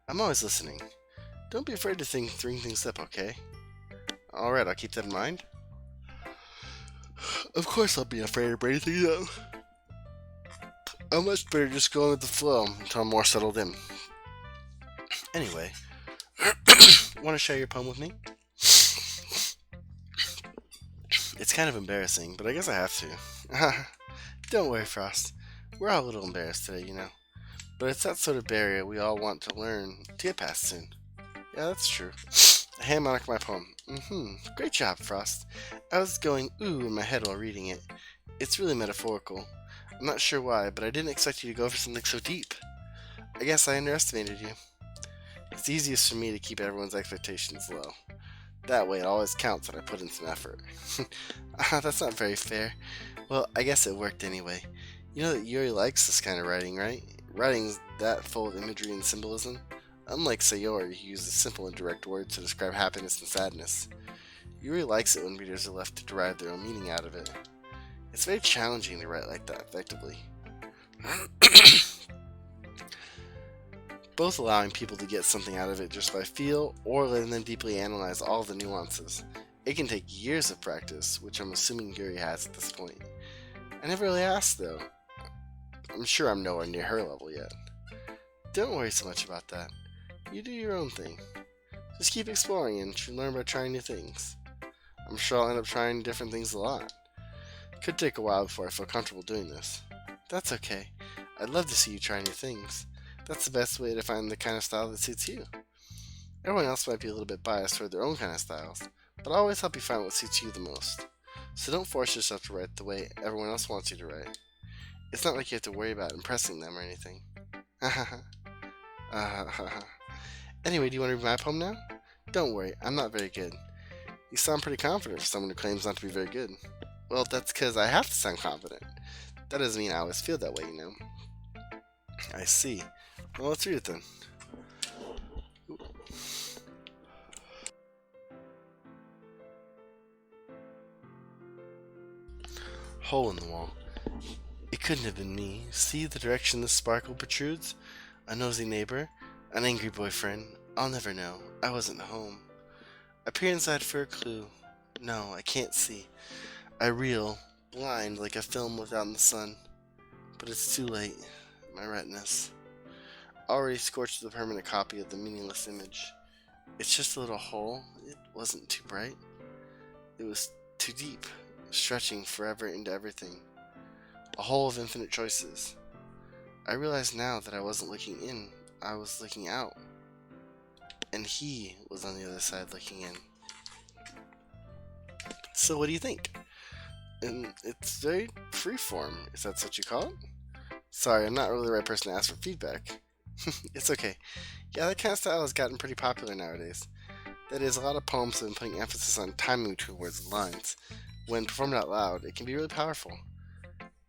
I'm always listening. Don't be afraid to bring things up, okay? Alright, I'll keep that in mind. Of course I'll be afraid to bring things up. I'm much better just going with the flow until I'm more settled in. Anyway, want to share your poem with me? It's kind of embarrassing, but I guess I have to. Don't worry, Frost. We're all a little embarrassed today, you know. But it's that sort of barrier we all want to learn to get past soon. Yeah, that's true. I hand Monica my poem. Great job, Frost. I was going ooh in my head while reading it. It's really metaphorical. I'm not sure why, but I didn't expect you to go for something so deep. I guess I underestimated you. It's easiest for me to keep everyone's expectations low. That way it always counts when I put in some effort. That's not very fair. Well, I guess it worked anyway. You know that Yuri likes this kind of writing, right? Writing's that full of imagery and symbolism. Unlike Sayori, who uses simple and direct words to describe happiness and sadness. Yuri likes it when readers are left to derive their own meaning out of it. It's very challenging to write like that effectively. Both allowing people to get something out of it just by feel, or letting them deeply analyze all the nuances. It can take years of practice, which I'm assuming Yuri has at this point. I never really asked though. I'm sure I'm nowhere near her level yet. Don't worry so much about that. You do your own thing. Just keep exploring and learn by trying new things. I'm sure I'll end up trying different things a lot. Could take a while before I feel comfortable doing this. That's okay. I'd love to see you try new things. That's the best way to find the kind of style that suits you. Everyone else might be a little bit biased toward their own kind of styles, but I'll always help you find what suits you the most. So don't force yourself to write the way everyone else wants you to write. It's not like you have to worry about impressing them or anything. Anyway, do you want to read my poem now? Don't worry, I'm not very good. You sound pretty confident for someone who claims not to be very good. Well, that's because I have to sound confident. That doesn't mean I always feel that way, you know. I see. Well, let's read it then. Hole in the wall. It couldn't have been me. See the direction the sparkle protrudes? A nosy neighbor? An angry boyfriend? I'll never know. I wasn't home. I peer inside for a clue. No, I can't see. I reel, blind like a film without the sun. But it's too late. My retinas. Already scorched the permanent copy of the meaningless image. It's just a little hole. It wasn't too bright. It was too deep, stretching forever into everything. A hole of infinite choices. I realize now that I wasn't looking in, I was looking out. And he was on the other side looking in. So what do you think? And it's very freeform. Is that what you call it? Sorry, I'm not really the right person to ask for feedback. It's okay. Yeah, that kind of style has gotten pretty popular nowadays. That is, a lot of poems have been putting emphasis on timing between words and lines. When performed out loud, it can be really powerful.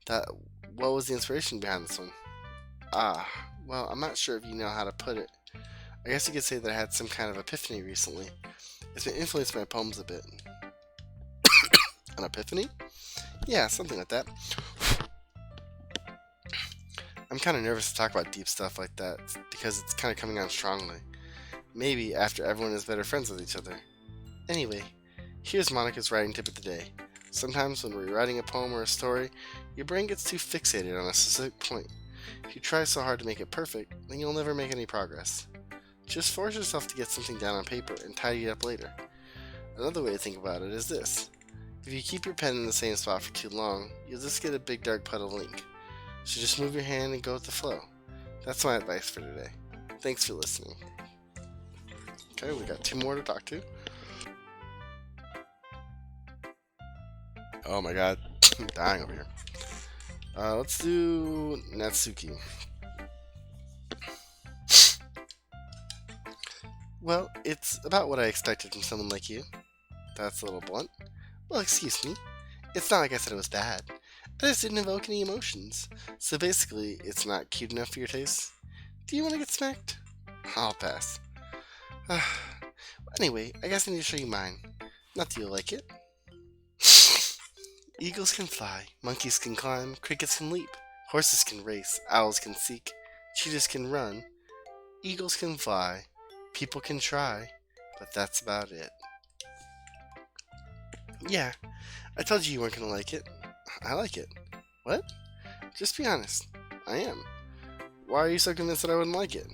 What was the inspiration behind this one? Well, I'm not sure if you know how to put it. I guess you could say that I had some kind of epiphany recently. It's been influenced my poems a bit. An epiphany? Yeah, something like that. I'm kind of nervous to talk about deep stuff like that because it's kind of coming on strongly. Maybe after everyone is better friends with each other. Anyway, here's Monica's writing tip of the day. Sometimes when we're writing a poem or a story, your brain gets too fixated on a specific point. If you try so hard to make it perfect, then you'll never make any progress. Just force yourself to get something down on paper and tidy it up later. Another way to think about it is this. If you keep your pen in the same spot for too long, you'll just get a big dark puddle of ink. So just move your hand and go with the flow. That's my advice for today. Thanks for listening. Okay, we got 2 more to talk to. Oh my god. I'm dying over here. Let's do Natsuki. Well, it's about what I expected from someone like you. That's a little blunt. Well, excuse me. It's not like I said it was bad. I just didn't evoke any emotions. So basically, it's not cute enough for your taste. Do you want to get smacked? I'll pass. Anyway, I guess I need to show you mine. Not that you'll like it. Eagles can fly, monkeys can climb, crickets can leap, horses can race, owls can seek, cheetahs can run, eagles can fly, people can try, but that's about it. Yeah, I told you you weren't gonna like it. I like it. What? Just be honest. I am. Why are you so convinced that I wouldn't like it?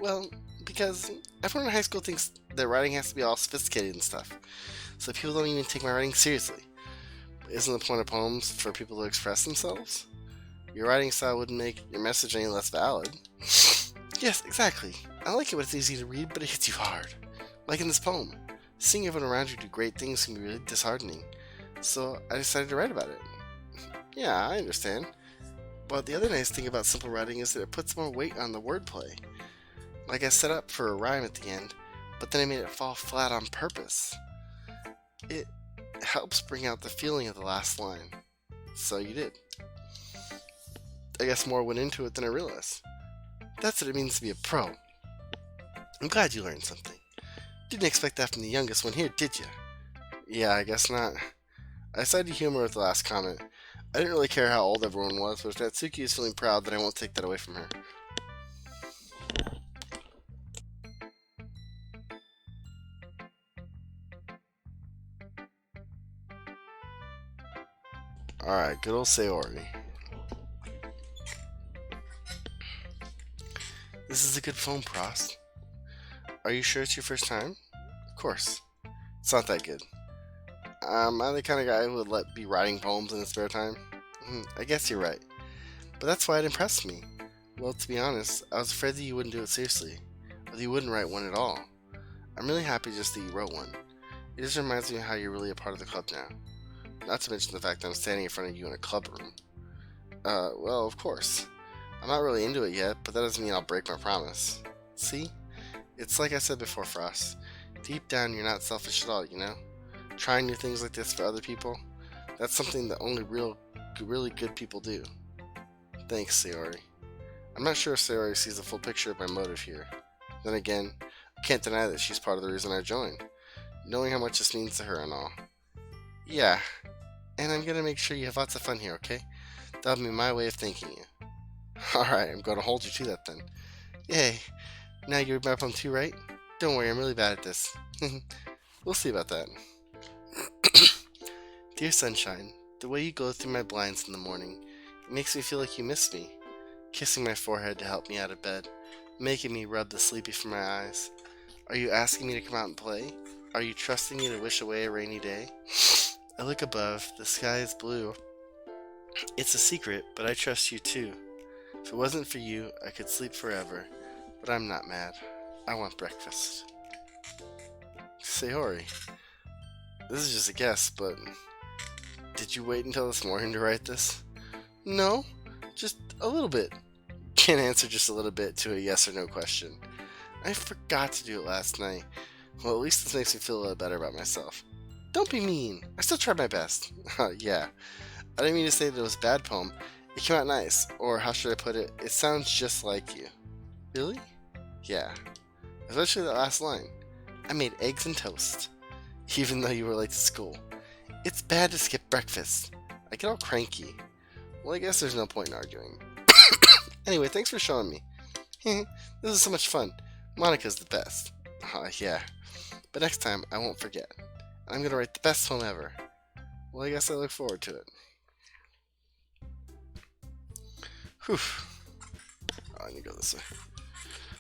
Well, because everyone in high school thinks that writing has to be all sophisticated and stuff, so people don't even take my writing seriously. Isn't the point of poems for people to express themselves? Your writing style wouldn't make your message any less valid. Yes, exactly. I like it when it's easy to read, but it hits you hard. Like in this poem. Seeing everyone around you do great things can be really disheartening. So I decided to write about it. Yeah, I understand. But the other nice thing about simple writing is that it puts more weight on the wordplay. Like I set up for a rhyme at the end, but then I made it fall flat on purpose. It helps bring out the feeling of the last line. So you did. I guess more went into it than I realized. That's what it means to be a pro. I'm glad you learned something. Didn't expect that from the youngest one here, did you? Yeah, I guess not. I decided to humor with the last comment. I didn't really care how old everyone was, but if Natsuki is feeling proud, then I won't take that away from her. Alright, good old Sayori. This is a good phone, Prost. Are you sure it's your first time? Of course. It's not that good. I'm the kind of guy who would be writing poems in his spare time. I guess you're right. But that's why it impressed me. Well, to be honest, I was afraid that you wouldn't do it seriously. Or that you wouldn't write one at all. I'm really happy just that you wrote one. It just reminds me of how you're really a part of the club now. Not to mention the fact that I'm standing in front of you in a club room. Well, of course. I'm not really into it yet, but that doesn't mean I'll break my promise. See? It's like I said before, Frost. Deep down, you're not selfish at all, you know? Trying new things like this for other people, that's something that only really good people do. Thanks, Sayori. I'm not sure if Sayori sees the full picture of my motive here. Then again, I can't deny that she's part of the reason I joined. Knowing how much this means to her and all. Yeah, and I'm gonna make sure you have lots of fun here, okay? That'll be my way of thanking you. Alright, I'm gonna hold you to that then. Yay! Now you read my poem too, right? Don't worry, I'm really bad at this. We'll see about that. Dear sunshine, the way you glow through my blinds in the morning, it makes me feel like you miss me. Kissing my forehead to help me out of bed, making me rub the sleepy from my eyes. Are you asking me to come out and play? Are you trusting me to wish away a rainy day? I look above, the sky is blue. It's a secret, but I trust you too. If it wasn't for you, I could sleep forever. But I'm not mad. I want breakfast. Sayori, this is just a guess, but did you wait until this morning to write this? No, just a little bit. Can't answer just a little bit to a yes or no question. I forgot to do it last night. Well, at least this makes me feel a little better about myself. Don't be mean. I still tried my best. Yeah. I didn't mean to say that it was a bad poem. It came out nice. Or how should I put it? It sounds just like you. Really? Yeah. Especially that last line. I made eggs and toast. Even though you were late to school. It's bad to skip breakfast. I get all cranky. Well, I guess there's no point in arguing. Anyway, thanks for showing me. This is so much fun. Monica's the best. Yeah. But next time, I won't forget. I'm gonna write the best poem ever. Well, I guess I look forward to it. Whew. I need to go this way.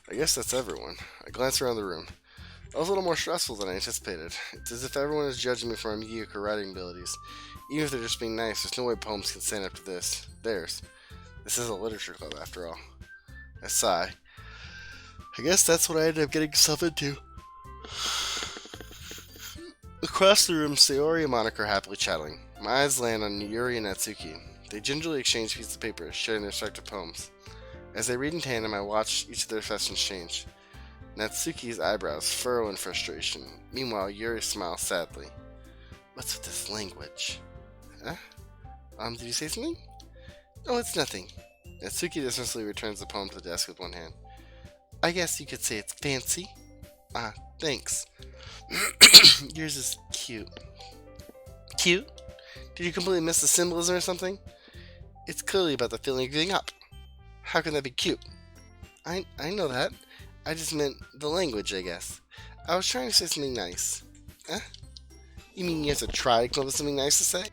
I guess that's everyone. I glance around the room. That was a little more stressful than I anticipated. It's as if everyone is judging me for my mediocre writing abilities. Even if they're just being nice, there's no way poems can stand up to this. Theirs. This is a literature club, after all. I sigh. I guess that's what I ended up getting myself into. Across the room, Sayori and Monica are happily chatting. My eyes land on Yuri and Natsuki. They gingerly exchange pieces of paper, sharing their respective poems. As they read in tandem, I watch each of their expressions change. Natsuki's eyebrows furrow in frustration. Meanwhile, Yuri smiles sadly. What's with this language? Huh? Did you say something? Oh, it's nothing. Natsuki dismissively returns the poem to the desk with one hand. I guess you could say it's fancy. Ah, thanks. Yours is cute. Cute? Did you completely miss the symbolism or something? It's clearly about the feeling of giving up. How can that be cute? I know that. I just meant the language, I guess. I was trying to say something nice. Huh? You mean you have to try to come up with something nice to say?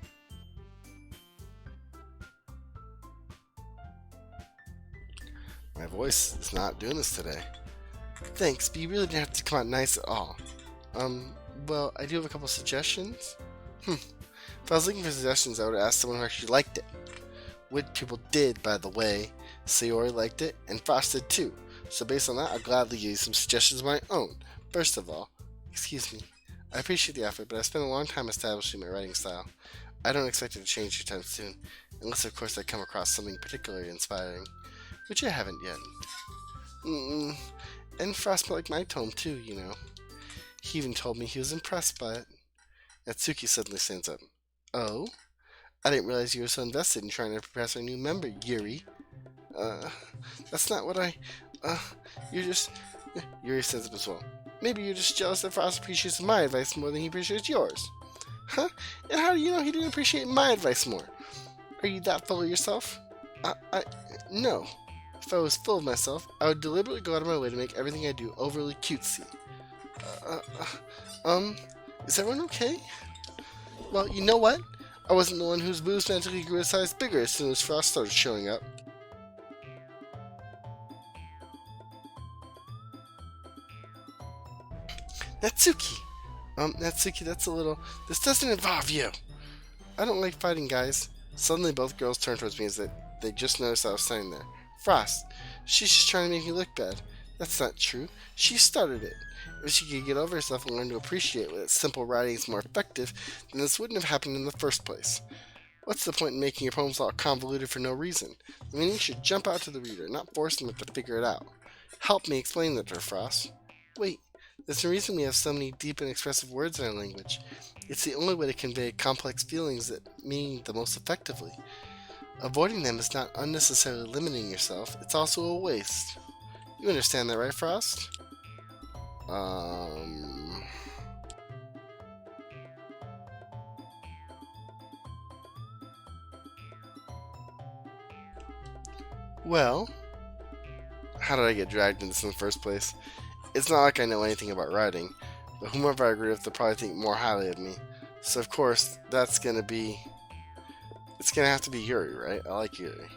My voice is not doing this today. Thanks, but you really didn't have to come out nice at all. Well, I do have a couple suggestions. If I was looking for suggestions, I would have asked someone who actually liked it. Which people did, by the way. Sayori liked it, and Frost did too. So based on that, I'll gladly give you some suggestions of my own. First of all, excuse me, I appreciate the effort, but I spent a long time establishing my writing style. I don't expect it to change anytime soon, unless of course I come across something particularly inspiring, which I haven't yet. And Frost liked my tome too, you know. He even told me he was impressed by it. Natsuki suddenly stands up. Oh? I didn't realize you were so invested in trying to impress our new member, Yuri. That's not what you're just... Yuri stands up as well. Maybe you're just jealous that Frost appreciates my advice more than he appreciates yours. Huh? And how do you know he didn't appreciate my advice more? Are you that full of yourself? No. If I was full of myself, I would deliberately go out of my way to make everything I do overly cutesy. Is everyone okay? Well, you know what? I wasn't the one whose boobs magically grew a size bigger as soon as Frost started showing up. Natsuki! Natsuki, that's a little... This doesn't involve you! I don't like fighting, guys. Suddenly both girls turn towards me as they just noticed I was standing there. Frost, she's just trying to make me look bad. That's not true. She started it. If she could get over herself and learn to appreciate that simple writing is more effective, then this wouldn't have happened in the first place. What's the point in making your poems all convoluted for no reason? The meaning should jump out to the reader, not force them to figure it out. Help me explain that to her, Frost. Wait, there's a reason we have so many deep and expressive words in our language. It's the only way to convey complex feelings that mean the most effectively. Avoiding them is not unnecessarily limiting yourself, it's also a waste. You understand that, right, Frost? Well, how did I get dragged into this in the first place? It's not like I know anything about writing, but whomever I agree with, they'll probably think more highly of me. So of course, it's gonna have to be Yuri, right? I like Yuri.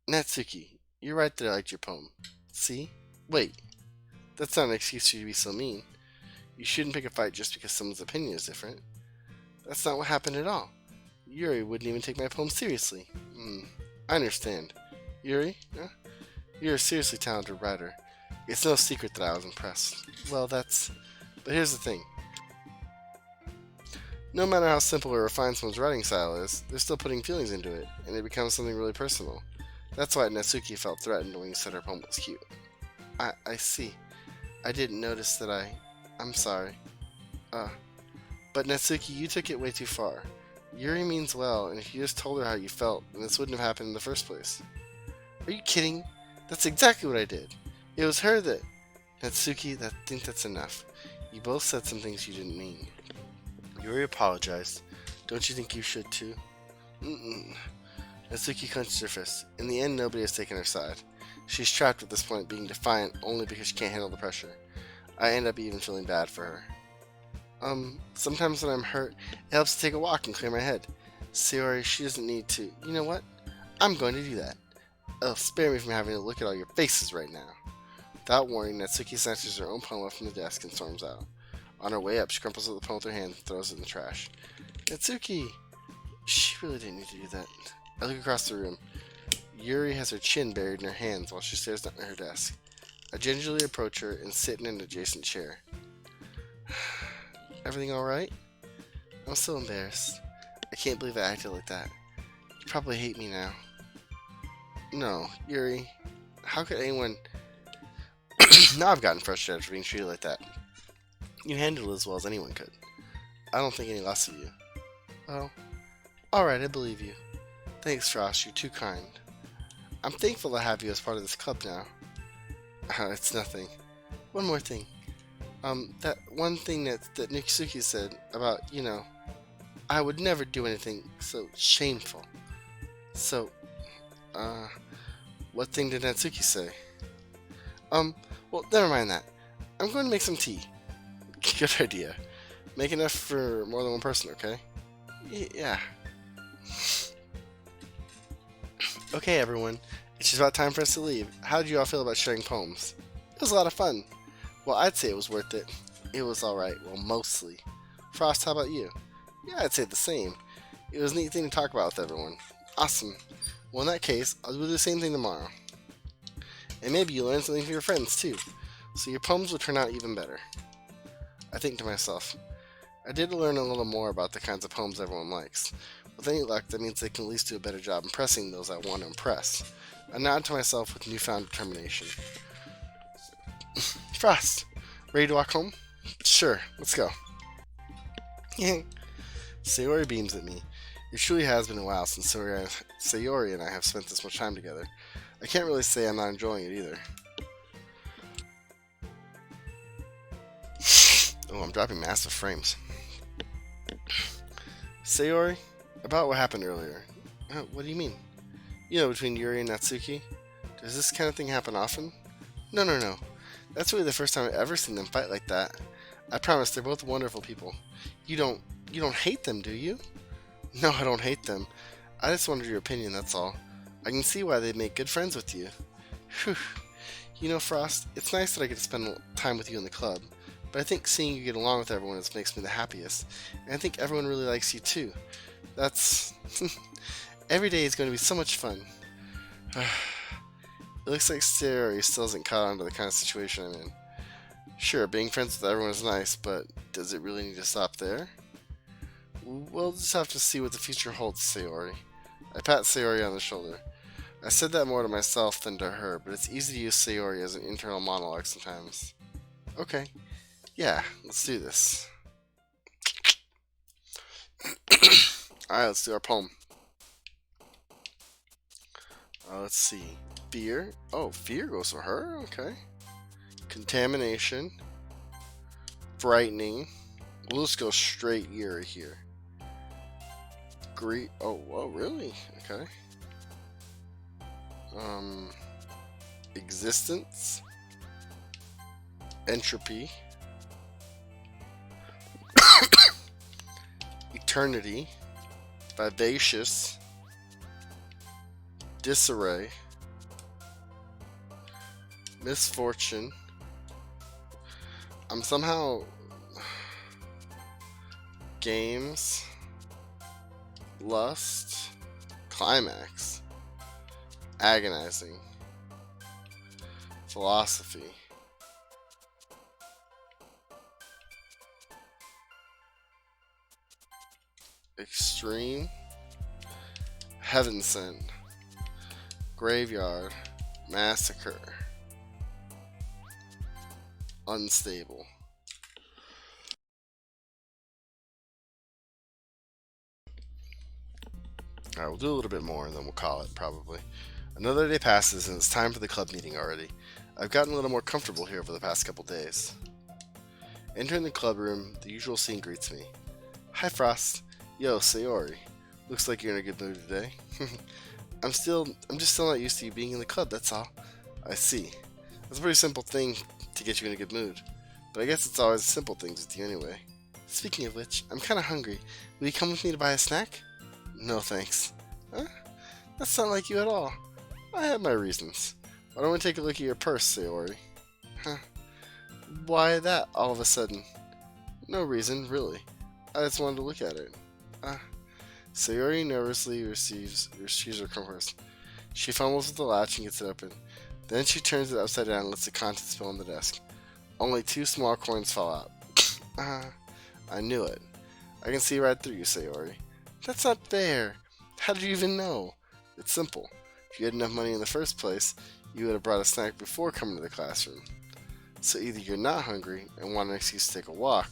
Natsuki, you're right that I liked your poem. See? Wait, that's not an excuse for you to be so mean. You shouldn't pick a fight just because someone's opinion is different. That's not what happened at all. Yuri wouldn't even take my poem seriously. I understand. Yuri? You're a seriously talented writer. It's no secret that I was impressed. Well, but here's the thing. No matter how simple or refined someone's writing style is, they're still putting feelings into it, and it becomes something really personal. That's why Natsuki felt threatened when you said her poem was cute. I see. I didn't notice that I'm sorry. But Natsuki, you took it way too far. Yuri means well, and if you just told her how you felt, then this wouldn't have happened in the first place. Are you kidding? That's exactly what I did. It was her that... Natsuki, I think that's enough. You both said some things you didn't mean. Yuri apologized. Don't you think you should too? Natsuki clenched her fist. In the end, nobody has taken her side. She's trapped at this point, being defiant only because she can't handle the pressure. I end up even feeling bad for her. Sometimes when I'm hurt, it helps to take a walk and clear my head. Sayori, she doesn't need to. You know what? I'm going to do that. It'll spare me from having to look at all your faces right now. Without warning, Natsuki snatches her own poem up from the desk and storms out. On her way up, she crumples up the poem with her hand and throws it in the trash. Natsuki! She really didn't need to do that. I look across the room. Yuri has her chin buried in her hands while she stares down at her desk. I gingerly approach her and sit in an adjacent chair. Everything alright? I'm so embarrassed. I can't believe I acted like that. You probably hate me now. No, Yuri. How could anyone... Now I've gotten frustrated for being treated like that. You handled it as well as anyone could. I don't think any less of you. Oh. Alright, I believe you. Thanks, Frost. You're too kind. I'm thankful to have you as part of this club now. It's nothing. One more thing. That one thing that Natsuki said about, I would never do anything so shameful. So, what thing did Natsuki say? Well, never mind that. I'm going to make some tea. Good idea. Make enough for more than one person, okay? Yeah. Okay, everyone. It's just about time for us to leave. How did you all feel about sharing poems? It was a lot of fun. Well, I'd say it was worth it. It was alright. Well, mostly. Frost, how about you? Yeah, I'd say the same. It was a neat thing to talk about with everyone. Awesome. Well, in that case, I'll do the same thing tomorrow. And maybe you'll learn something from your friends, too. So your poems will turn out even better. I think to myself, I did learn a little more about the kinds of poems everyone likes. With any luck, that means they can at least do a better job impressing those I want to impress. I nod to myself with newfound determination. Frost, ready to walk home? Sure, let's go. Sayori beams at me. It truly has been a while since Sayori and I have spent this much time together. I can't really say I'm not enjoying it either. Oh, I'm dropping massive frames. Sayori, about what happened earlier. What do you mean? Between Yuri and Natsuki? Does this kind of thing happen often? No. That's really the first time I've ever seen them fight like that. I promise they're both wonderful people. You don't hate them, do you? No, I don't hate them. I just wanted your opinion, that's all. I can see why they'd make good friends with you. Whew. Frost, it's nice that I get to spend time with you in the club, but I think seeing you get along with everyone is makes me the happiest. And I think everyone really likes you too. That's... Every day is going to be so much fun. It looks like Sayori still hasn't caught on to the kind of situation I'm in. Sure, being friends with everyone is nice, but does it really need to stop there? We'll just have to see what the future holds, Sayori. I pat Sayori on the shoulder. I said that more to myself than to her, but it's easy to use Sayori as an internal monologue sometimes. Okay. Yeah, let's do this. Alright, let's do our poem. Let's see. Fear. Oh, fear goes for her? Okay. Contamination. Frightening. We'll just go straight Yuri here. Oh, whoa, really? Okay. Existence. Entropy. Eternity. Vivacious. Disarray. Misfortune. I'm somehow... Games. Lust. Climax. Agonizing. Philosophy. Extreme. Heaven Sent. Graveyard. Massacre. Unstable. Alright, we'll do a little bit more and then we'll call it, probably. Another day passes and it's time for the club meeting already. I've gotten a little more comfortable here over the past couple days. Entering the club room, the usual scene greets me. Hi, Frost. Yo, Sayori. Looks like you're in a good mood today. I'm just still not used to you being in the club, that's all. I see. That's a pretty simple thing to get you in a good mood. But I guess it's always simple things with you anyway. Speaking of which, I'm kinda hungry. Will you come with me to buy a snack? No thanks. Huh? That's not like you at all. I have my reasons. Why don't we take a look at your purse, Sayori? Huh? Why that all of a sudden? No reason, really. I just wanted to look at it. Sayori nervously retrieves her purse. She fumbles with the latch and gets it open. Then she turns it upside down and lets the contents spill on the desk. Only 2 small coins fall out. I knew it. I can see right through you, Sayori. That's not fair. How did you even know? It's simple. If you had enough money in the first place, you would have brought a snack before coming to the classroom. So either you're not hungry and want an excuse to take a walk,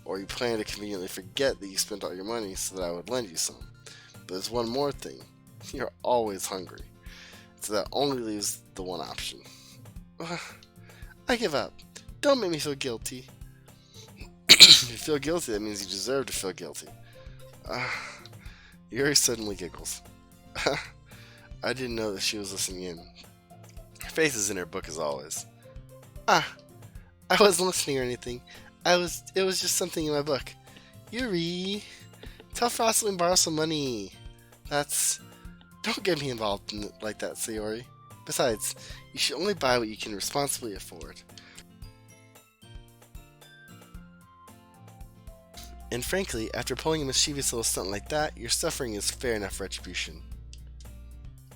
or you plan to conveniently forget that you spent all your money so that I would lend you some. But there's one more thing. You're always hungry. So that only leaves the one option. I give up. Don't make me feel guilty. If you feel guilty, that means you deserve to feel guilty. Yuri suddenly giggles. I didn't know that she was listening in. Her face is in her book as always. I wasn't listening or anything. It was just something in my book. Yuri, tell Frosty and borrow some money. Don't get me involved in it like that, Sayori. Besides, you should only buy what you can responsibly afford. And frankly, after pulling a mischievous little stunt like that, your suffering is fair enough retribution.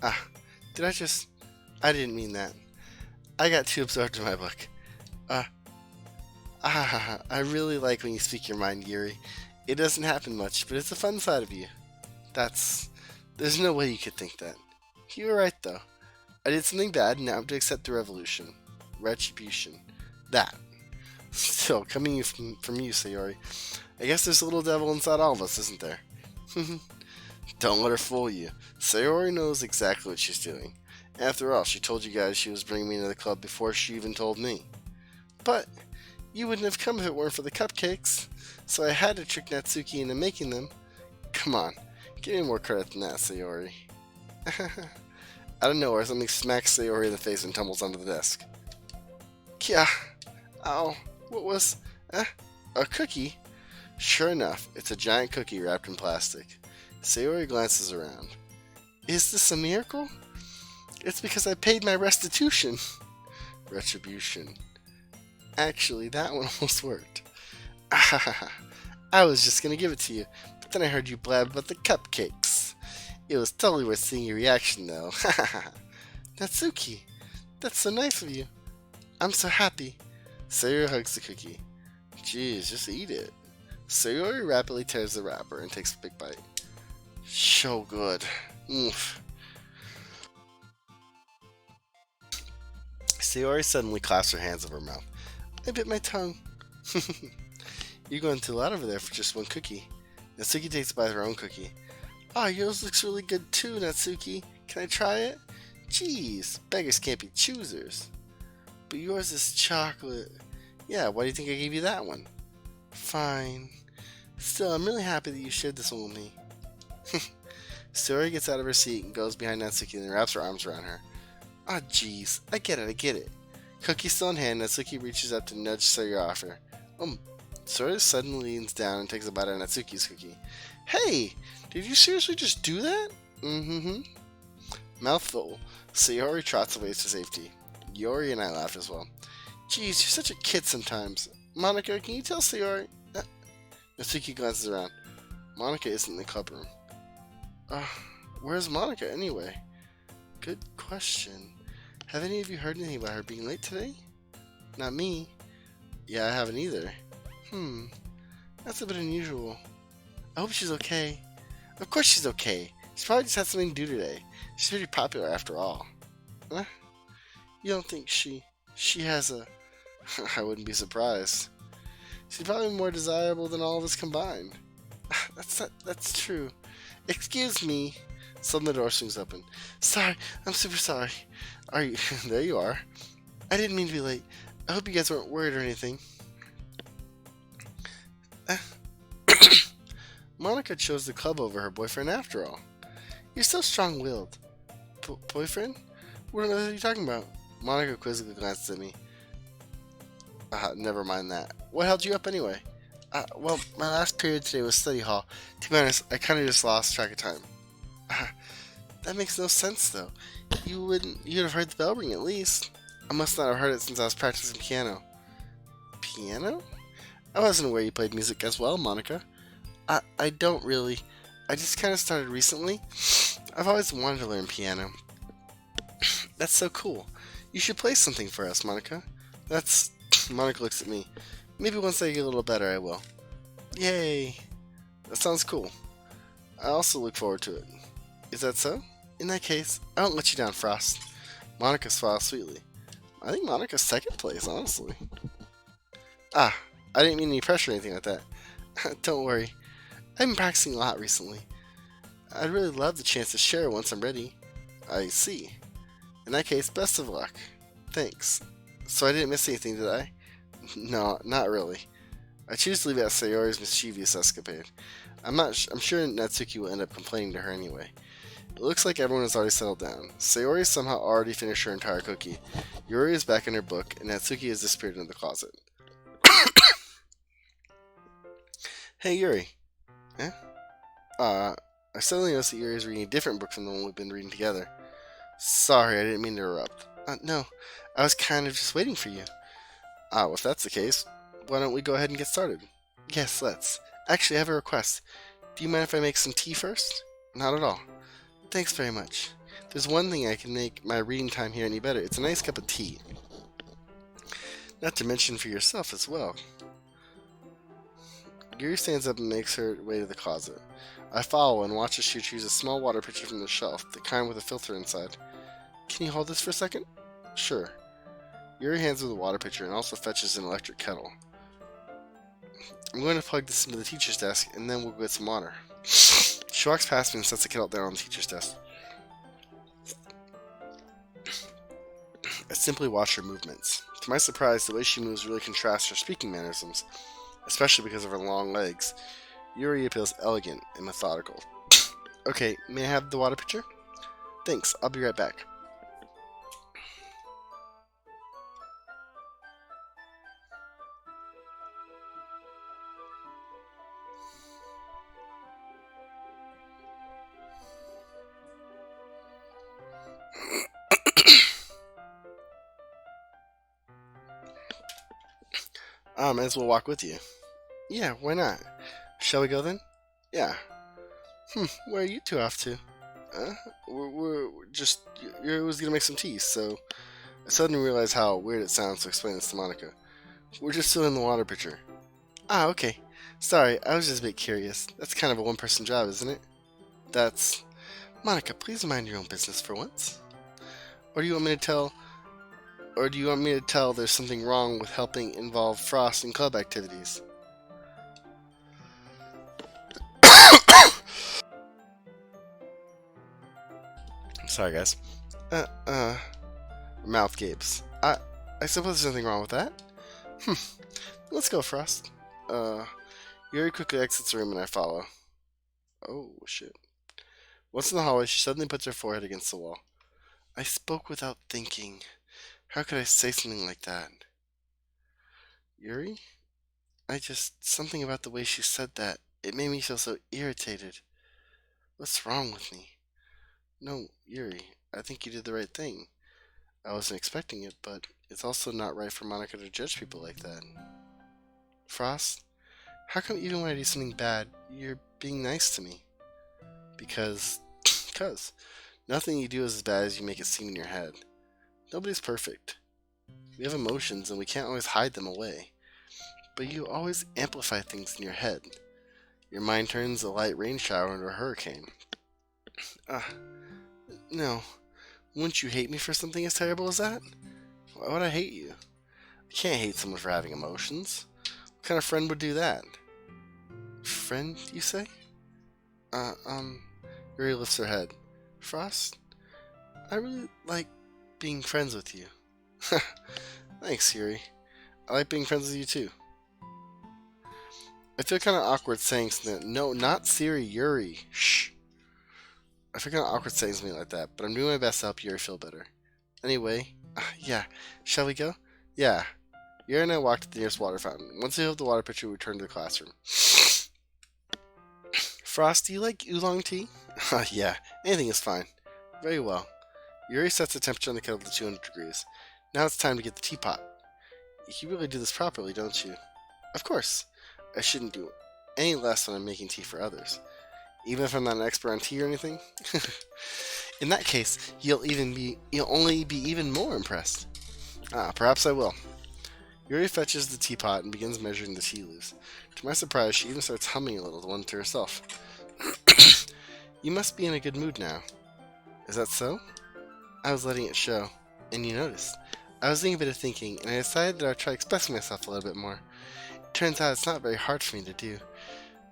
I didn't mean that. I got too absorbed in my book. I really like when you speak your mind, Yuri. It doesn't happen much, but it's a fun side of you. There's no way you could think that. You were right, though. I did something bad, and now I have to accept the retribution. That. Still, coming from you, Sayori. I guess there's a little devil inside all of us, isn't there? Don't let her fool you. Sayori knows exactly what she's doing. After all, she told you guys she was bringing me to the club before she even told me. But you wouldn't have come if it weren't for the cupcakes, so I had to trick Natsuki into making them. Come on, give me more credit than that, Sayori. Out of nowhere, something smacks Sayori in the face and tumbles onto the desk. Kya! Ow! What was... a cookie? Sure enough, it's a giant cookie wrapped in plastic. Sayori glances around. Is this a miracle? It's because I paid my restitution. Retribution. Actually, that one almost worked. I was just gonna give it to you, but then I heard you blab about the cupcakes. It was totally worth seeing your reaction, though. Natsuki, that's so nice of you. I'm so happy. Sayori hugs the cookie. Jeez, just eat it. Sayori rapidly tears the wrapper and takes a big bite. So good. Oof. Sayori suddenly clasps her hands over her mouth. I bit my tongue. You're going too loud over there for just one cookie. Natsuki takes a bite of her own cookie. Oh, yours looks really good too, Natsuki. Can I try it? Jeez, beggars can't be choosers. But yours is chocolate. Yeah, why do you think I gave you that one? Fine. Still, I'm really happy that you shared this one with me. Sayori gets out of her seat and goes behind Natsuki and wraps her arms around her. Ah, jeez. I get it. Cookie still in hand, Natsuki reaches up to nudge Sayori off her. Sayori suddenly leans down and takes a bite of Natsuki's cookie. Hey! Did you seriously just do that? Mm-hmm. Mouthful. Sayori trots away to safety. Yori and I laughed as well. Jeez, you're such a kid sometimes. Monica, can you tell Sayori? Natsuki glances around. Monica isn't in the club room. Where's Monica anyway? Good question. Have any of you heard anything about her being late today? Not me. Yeah, I haven't either. That's a bit unusual. I hope she's okay. Of course she's okay. She's probably just had something to do today. She's pretty popular after all. Huh? You don't think she has a... I wouldn't be surprised. She's probably more desirable than all of us combined. That's true. Excuse me. Suddenly the door swings open. Sorry, I'm super sorry. Are you... There you are. I didn't mean to be late. I hope you guys weren't worried or anything. Monica chose the club over her boyfriend after all. You're so strong-willed. Boyfriend? What on earth are you talking about? Monica quizzically glances at me. Never mind that. What held you up anyway? Well, my last period today was study hall. To be honest, I kind of just lost track of time. That makes no sense, though. You'd have heard the bell ring at least. I must not have heard it since I was practicing piano. Piano? I wasn't aware you played music as well, Monica. I don't really. I just kind of started recently. I've always wanted to learn piano. That's so cool. You should play something for us, Monica. Monica looks at me. Maybe once I get a little better, I will. Yay! That sounds cool. I also look forward to it. Is that so? In that case, I won't let you down, Frost. Monica smiles sweetly. I think Monica's second place, honestly. Ah, I didn't mean any pressure or anything like that. Don't worry. I've been practicing a lot recently. I'd really love the chance to share once I'm ready. I see. In that case, best of luck. Thanks. So I didn't miss anything, did I? No, not really. I choose to leave it at Sayori's mischievous escapade. I'm sure Natsuki will end up complaining to her anyway. It looks like everyone has already settled down. Sayori somehow already finished her entire cookie. Yuri is back in her book, and Natsuki has disappeared into the closet. Hey, Yuri. Eh? I suddenly noticed that Yuri is reading a different book from the one we've been reading together. Sorry, I didn't mean to interrupt. No, I was kind of just waiting for you. Well, if that's the case, why don't we go ahead and get started? Yes, let's. Actually, I have a request. Do you mind if I make some tea first? Not at all. Thanks very much. There's one thing I can make my reading time here any better. It's a nice cup of tea. Not to mention for yourself as well. Yuri stands up and makes her way to the closet. I follow and watch as she retrieves a small water pitcher from the shelf, the kind with a filter inside. Can you hold this for a second? Sure. Yuri hands her the water pitcher and also fetches an electric kettle. I'm going to plug this into the teacher's desk, and then we'll get some water. She walks past me and sets the kettle down on the teacher's desk. I simply watch her movements. To my surprise, the way she moves really contrasts her speaking mannerisms, especially because of her long legs. Yuri appears elegant and methodical. Okay, may I have the water pitcher? Thanks, I'll be right back. I might as well walk with you. Yeah, why not? Shall we go then? Yeah. Where are you two off to? We're just... Yuri was gonna make some tea, so... I suddenly realized how weird it sounds to explain this to Monica. We're just filling the water pitcher. Ah, okay. Sorry, I was just a bit curious. That's kind of a one-person job, isn't it? That's... Monica, please mind your own business for once. Or do you want me to tell there's something wrong with helping involve Frost in club activities? Sorry, guys. Mouth gapes. I suppose there's nothing wrong with that. Let's go, Frost. Yuri quickly exits the room and I follow. Oh, shit. Once in the hallway, she suddenly puts her forehead against the wall. I spoke without thinking. How could I say something like that? Yuri? Something about the way she said that. It made me feel so irritated. What's wrong with me? No, Yuri, I think you did the right thing. I wasn't expecting it, but it's also not right for Monica to judge people like that. Frost, how come even when I do something bad, you're being nice to me? Because nothing you do is as bad as you make it seem in your head. Nobody's perfect. We have emotions and we can't always hide them away. But you always amplify things in your head. Your mind turns a light rain shower into a hurricane. No. Wouldn't you hate me for something as terrible as that? Why would I hate you? I can't hate someone for having emotions. What kind of friend would do that? Friend, you say? Yuri lifts her head. Frost, I really like being friends with you. Thanks, Yuri. I like being friends with you too. I feel kind of awkward saying something. No, not Siri, Yuri. Shh. I feel kind of awkward saying something like that, but I'm doing my best to help Yuri feel better. Anyway, yeah. Shall we go? Yeah. Yuri and I walked to the nearest water fountain. Once we filled the water pitcher, we returned to the classroom. Frost, do you like oolong tea? Yeah, anything is fine. Very well. Yuri sets the temperature on the kettle to 200 degrees. Now it's time to get the teapot. You really do this properly, don't you? Of course. I shouldn't do any less when I'm making tea for others. Even if I'm not an expert on tea or anything? In that case, you'll only be even more impressed. Perhaps I will. Yuri fetches the teapot and begins measuring the tea leaves. To my surprise, she even starts humming a little one to herself. You must be in a good mood now. Is that so? I was letting it show, and you noticed. I was doing a bit of thinking, and I decided that I'd try expressing myself a little bit more. It turns out it's not very hard for me to do,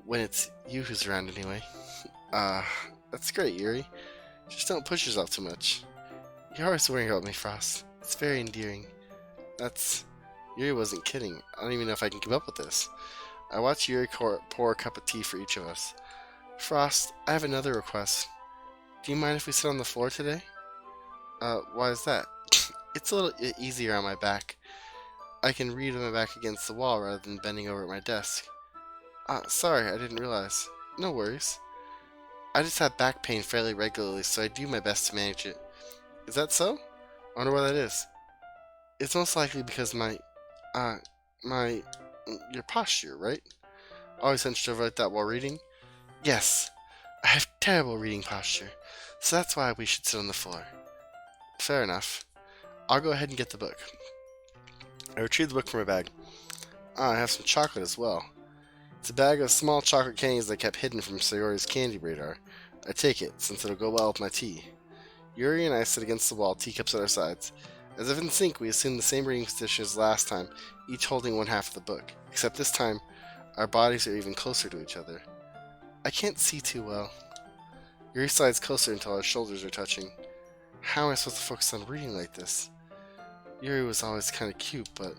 when it's you who's around anyway. That's great, Yuri. Just don't push yourself too much. You're always worrying about me, Frost. It's very endearing. Yuri wasn't kidding. I don't even know if I can keep up with this. I watched Yuri pour a cup of tea for each of us. Frost, I have another request. Do you mind if we sit on the floor today? Why is that? It's a little easier on my back. I can read with my back against the wall rather than bending over at my desk. Sorry, I didn't realize. No worries. I just have back pain fairly regularly, so I do my best to manage it. Is that so? I wonder why that is. It's most likely because your posture, right? Always hunched over like that while reading? Yes, I have terrible reading posture, so that's why we should sit on the floor. Fair enough. I'll go ahead and get the book. I retrieve the book from my bag. I have some chocolate as well. It's a bag of small chocolate candies that I kept hidden from Sayori's candy radar. I take it, since it'll go well with my tea. Yuri and I sit against the wall, teacups at our sides. As if in sync, we assume the same reading position as last time, each holding one half of the book. Except this time, our bodies are even closer to each other. I can't see too well. Yuri slides closer until our shoulders are touching. How am I supposed to focus on reading like this? Yuri was always kind of cute, but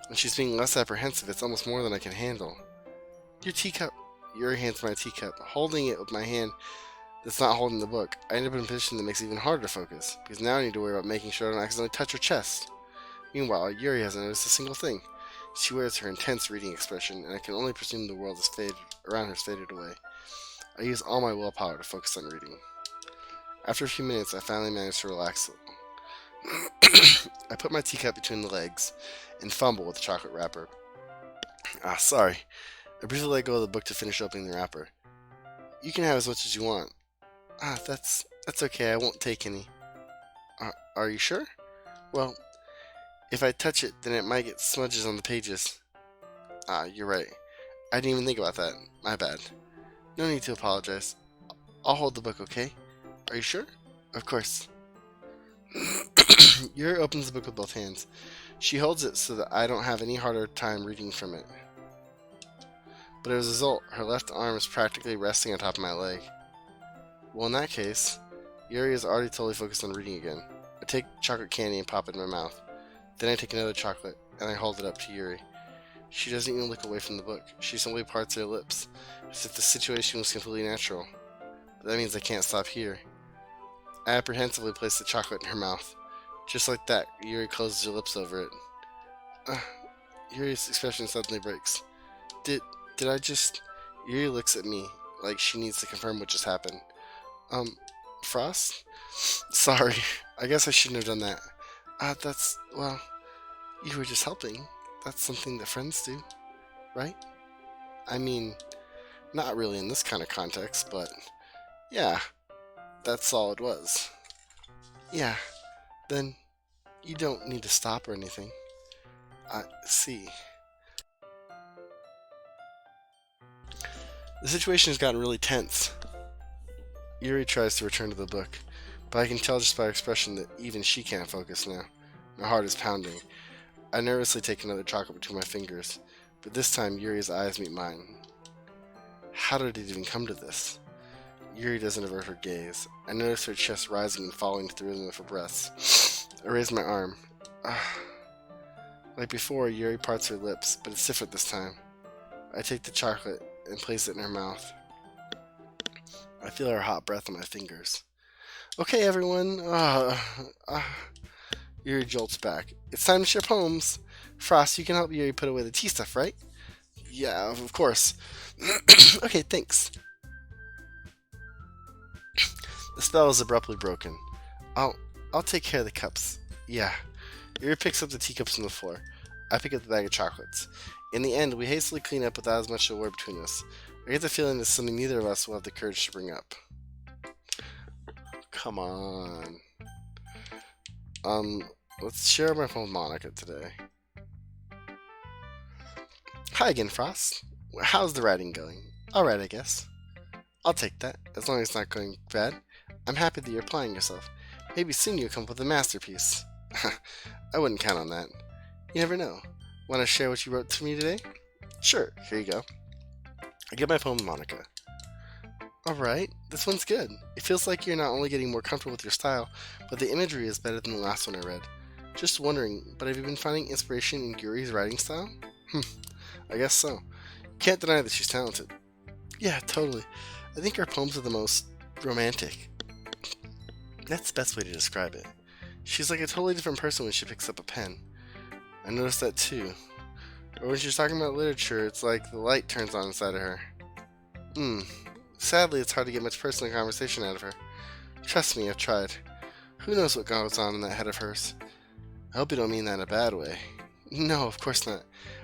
when she's being less apprehensive, it's almost more than I can handle. Your teacup. Yuri hands my teacup. Holding it with my hand that's not holding the book, I end up in a position that makes it even harder to focus, because now I need to worry about making sure I don't accidentally touch her chest. Meanwhile, Yuri hasn't noticed a single thing. She wears her intense reading expression, and I can only presume the world around her has faded away. I use all my willpower to focus on reading. After a few minutes, I finally manage to relax a little. I put my teacup between the legs and fumble with the chocolate wrapper. Sorry. I briefly let go of the book to finish opening the wrapper. You can have as much as you want. That's okay. I won't take any. Are you sure? Well, if I touch it, then it might get smudges on the pages. You're right. I didn't even think about that. My bad. No need to apologize. I'll hold the book, okay? Are you sure? Of course. Yuri opens the book with both hands. She holds it so that I don't have any harder time reading from it. But as a result, her left arm is practically resting on top of my leg. Well, in that case, Yuri is already totally focused on reading again. I take chocolate candy and pop it in my mouth. Then I take another chocolate, and I hold it up to Yuri. She doesn't even look away from the book. She simply parts her lips, as if the situation was completely natural. But that means I can't stop here. I apprehensively place the chocolate in her mouth. Just like that, Yuri closes her lips over it. Yuri's expression suddenly breaks. Did I just... Yuri looks at me, like she needs to confirm what just happened. Frost? Sorry, I guess I shouldn't have done that. Well, you were just helping. That's something that friends do, right? I mean, not really in this kind of context, but yeah, that's all it was. Yeah, then you don't need to stop or anything. I see. The situation has gotten really tense. Yuri tries to return to the book, but I can tell just by her expression that even she can't focus now. My heart is pounding. I nervously take another chocolate between my fingers, but this time Yuri's eyes meet mine. How did it even come to this? Yuri doesn't avert her gaze. I notice her chest rising and falling to the rhythm of her breaths. I raise my arm. Like before, Yuri parts her lips, but it's different this time. I take the chocolate and place it in her mouth. I feel her hot breath on my fingers. Okay, everyone. Yuri jolts back. It's time to share poems. Frost, you can help Yuri put away the tea stuff, right? Yeah, of course. Okay, thanks. The spell is abruptly broken. I'll take care of the cups. Yeah. Yuri picks up the teacups from the floor. I pick up the bag of chocolates. In the end, we hastily clean up without as much of a word between us. I get the feeling this is something neither of us will have the courage to bring up. Come on. Let's share my phone with Monica today. Hi again, Frost. How's the writing going? Alright, I guess. I'll take that, as long as it's not going bad. I'm happy that you're applying yourself. Maybe soon you'll come up with a masterpiece. I wouldn't count on that. You never know. Want to share what you wrote to me today? Sure, here you go. I get my poem, Monica. Alright, this one's good. It feels like you're not only getting more comfortable with your style, but the imagery is better than the last one I read. Just wondering, but have you been finding inspiration in Yuri's writing style? I guess so. Can't deny that she's talented. Yeah, totally. I think her poems are the most romantic. That's the best way to describe it. She's like a totally different person when she picks up a pen. I noticed that too. Or when she's talking about literature, it's like the light turns on inside of her. Sadly, it's hard to get much personal conversation out of her. Trust me, I've tried. Who knows what goes on in that head of hers? I hope you don't mean that in a bad way. No, of course not.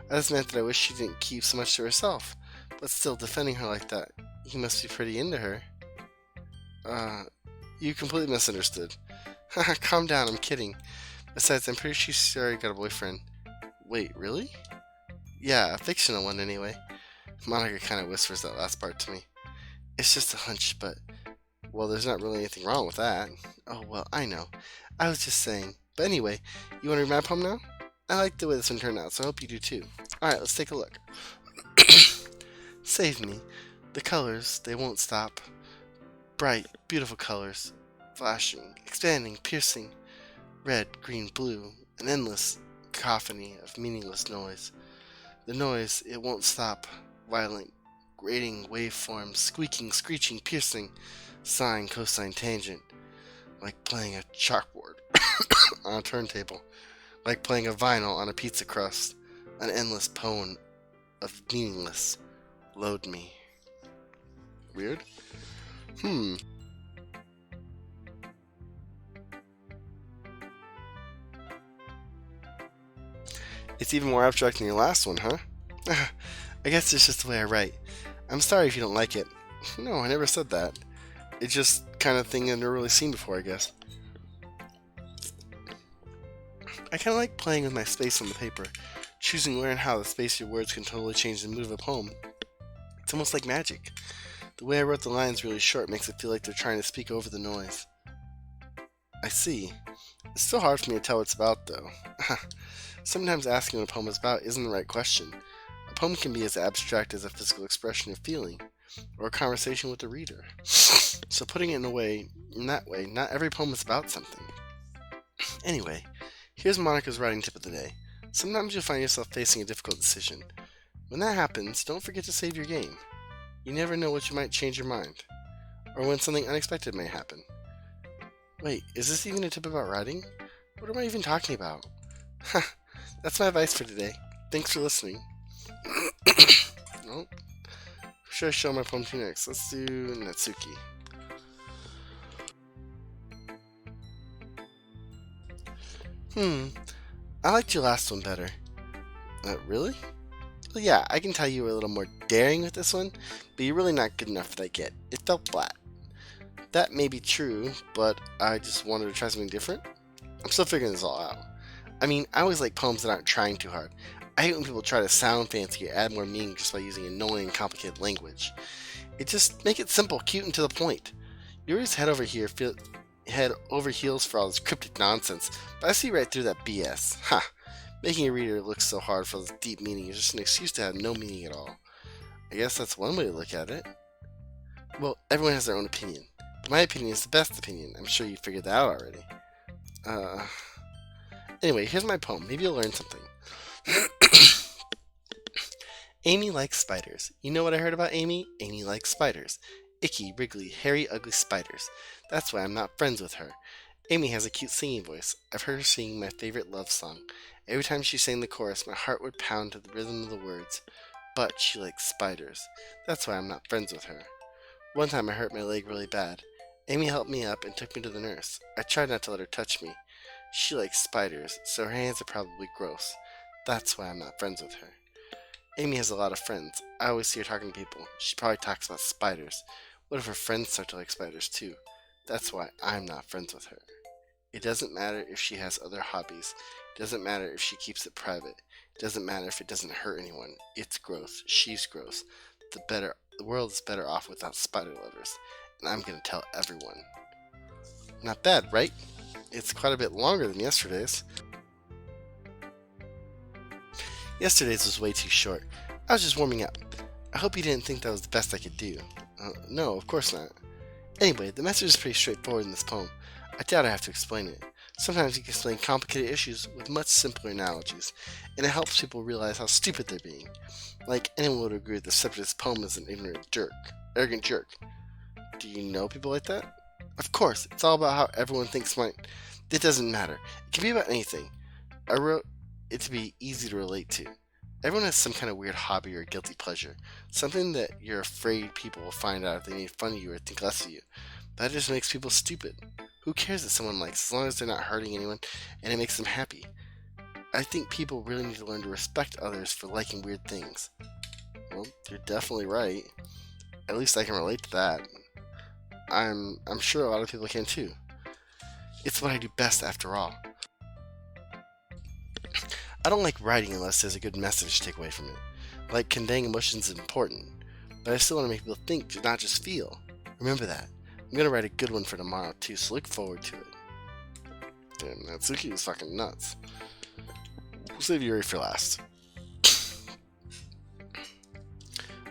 I just meant that I wish she didn't keep so much to herself. But still, defending her like that, you must be pretty into her. You completely misunderstood. Haha, calm down, I'm kidding. Besides, I'm pretty sure she's already got a boyfriend. Wait, really? Yeah, a fictional one anyway. Monica kind of whispers that last part to me. It's just a hunch, but... Well, there's not really anything wrong with that. Oh, well, I know. I was just saying. But anyway, you want to read my poem now? I like the way this one turned out, so I hope you do too. Alright, let's take a look. Save me. The colors, they won't stop. Bright, beautiful colors. Flashing, expanding, piercing. Red, green, blue. An endless cacophony of meaningless noise. The noise, it won't stop. Violent, grating waveforms, squeaking, screeching, piercing. Sine, cosine, tangent. Like playing a chalkboard on a turntable. Like playing a vinyl on a pizza crust. An endless poem of meaningless. Load me. Weird? It's even more abstract than your last one, huh? I guess it's just the way I write. I'm sorry if you don't like it. No, I never said that. It's just kind of thing I've never really seen before, I guess. I kind of like playing with my space on the paper, choosing where and how the space of your words can totally change the mood of a poem. It's almost like magic. The way I wrote the lines really short makes it feel like they're trying to speak over the noise. I see. It's still hard for me to tell what it's about, though. Sometimes asking what a poem is about isn't the right question. A poem can be as abstract as a physical expression of feeling, or a conversation with the reader. So putting it in that way, not every poem is about something. Anyway, here's Monica's writing tip of the day. Sometimes you'll find yourself facing a difficult decision. When that happens, don't forget to save your game. You never know what you might change your mind, or when something unexpected may happen. Wait, is this even a tip about writing? What am I even talking about? That's my advice for today. Thanks for listening. Who should I show my poem to next? Let's do Natsuki. I liked your last one better. Really? Well, yeah, I can tell you were a little more daring with this one, but you're really not good enough for that yet. It felt flat. That may be true, but I just wanted to try something different. I'm still figuring this all out. I mean, I always like poems that aren't trying too hard. I hate when people try to sound fancy or add more meaning just by using annoying, complicated language. Make it simple, cute, and to the point. You're always head over heels for all this cryptic nonsense, but I see right through that BS. Making a reader look so hard for this deep meaning is just an excuse to have no meaning at all. I guess that's one way to look at it. Well, everyone has their own opinion, but my opinion is the best opinion. I'm sure you figured that out already. Anyway, here's my poem. Maybe you'll learn something. Amy likes spiders. You know what I heard about Amy? Amy likes spiders. Icky, wriggly, hairy, ugly spiders. That's why I'm not friends with her. Amy has a cute singing voice. I've heard her singing my favorite love song. Every time she sang the chorus, my heart would pound to the rhythm of the words. But she likes spiders. That's why I'm not friends with her. One time I hurt my leg really bad. Amy helped me up and took me to the nurse. I tried not to let her touch me. She likes spiders, so her hands are probably gross. That's why I'm not friends with her. Amy has a lot of friends. I always see her talking to people. She probably talks about spiders. What if her friends start to like spiders too? That's why I'm not friends with her. It doesn't matter if she has other hobbies. Doesn't matter if she keeps it private. Doesn't matter if it doesn't hurt anyone. It's gross. She's gross. The world is better off without spider lovers. And I'm gonna tell everyone. Not bad, right? It's quite a bit longer than yesterday's. Yesterday's was way too short. I was just warming up. I hope you didn't think that was the best I could do. No, of course not. Anyway, the message is pretty straightforward in this poem. I doubt I have to explain it. Sometimes you can explain complicated issues with much simpler analogies, and it helps people realize how stupid they're being. Like, anyone would agree that the subject of this poem is an arrogant jerk. Do you know people like that? Of course, it's all about how everyone thinks smart. It doesn't matter. It can be about anything. I wrote it to be easy to relate to. Everyone has some kind of weird hobby or guilty pleasure, something that you're afraid people will find out if they make fun of you or think less of you. That just makes people stupid. Who cares what someone likes, as long as they're not hurting anyone and it makes them happy? I think people really need to learn to respect others for liking weird things. Well, you're definitely right. At least I can relate to that. I'm sure a lot of people can too. It's what I do best after all. I don't like writing unless there's a good message to take away from it. Like, conveying emotions is important, but I still want to make people think, not just feel. Remember that. I'm going to write a good one for tomorrow too, so look forward to it. Damn, Natsuki is fucking nuts. We'll save Yuri for last.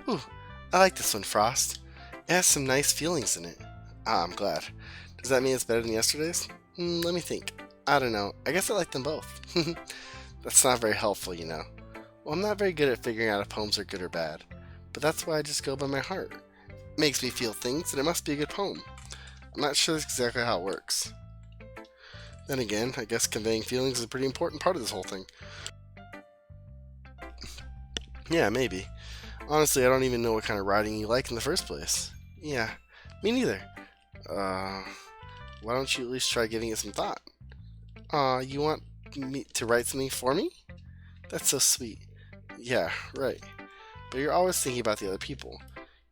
Ooh, I like this one, Frost. It has some nice feelings in it. Ah, I'm glad. Does that mean it's better than yesterday's? Let me think. I don't know. I guess I like them both. That's not very helpful, you know. Well, I'm not very good at figuring out if poems are good or bad, but that's why I just go by my heart. It makes me feel things, and it must be a good poem. I'm not sure that's exactly how it works. Then again, I guess conveying feelings is a pretty important part of this whole thing. Yeah, maybe. Honestly, I don't even know what kind of writing you like in the first place. Yeah, me neither. Why don't you at least try giving it some thought? You want me to write something for me? That's so sweet. Yeah, right. But you're always thinking about the other people.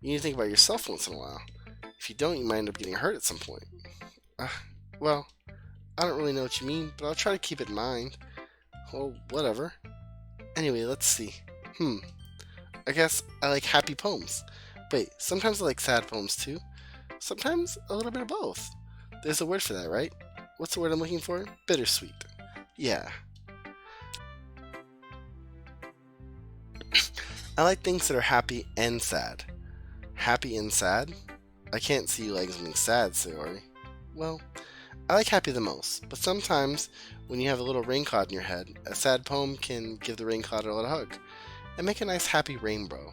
You need to think about yourself once in a while. If you don't, you might end up getting hurt at some point. Well, I don't really know what you mean, but I'll try to keep it in mind. Well, whatever. Anyway, let's see. I guess I like happy poems. Wait, sometimes I like sad poems too. Sometimes a little bit of both. There's a word for that, right? What's the word I'm looking for? Bittersweet. Yeah. I like things that are happy and sad. Happy and sad? I can't see you liking something sad, Sayori. Well, I like happy the most, but sometimes when you have a little rain cloud in your head, a sad poem can give the rain cloud a little hug and make a nice happy rainbow.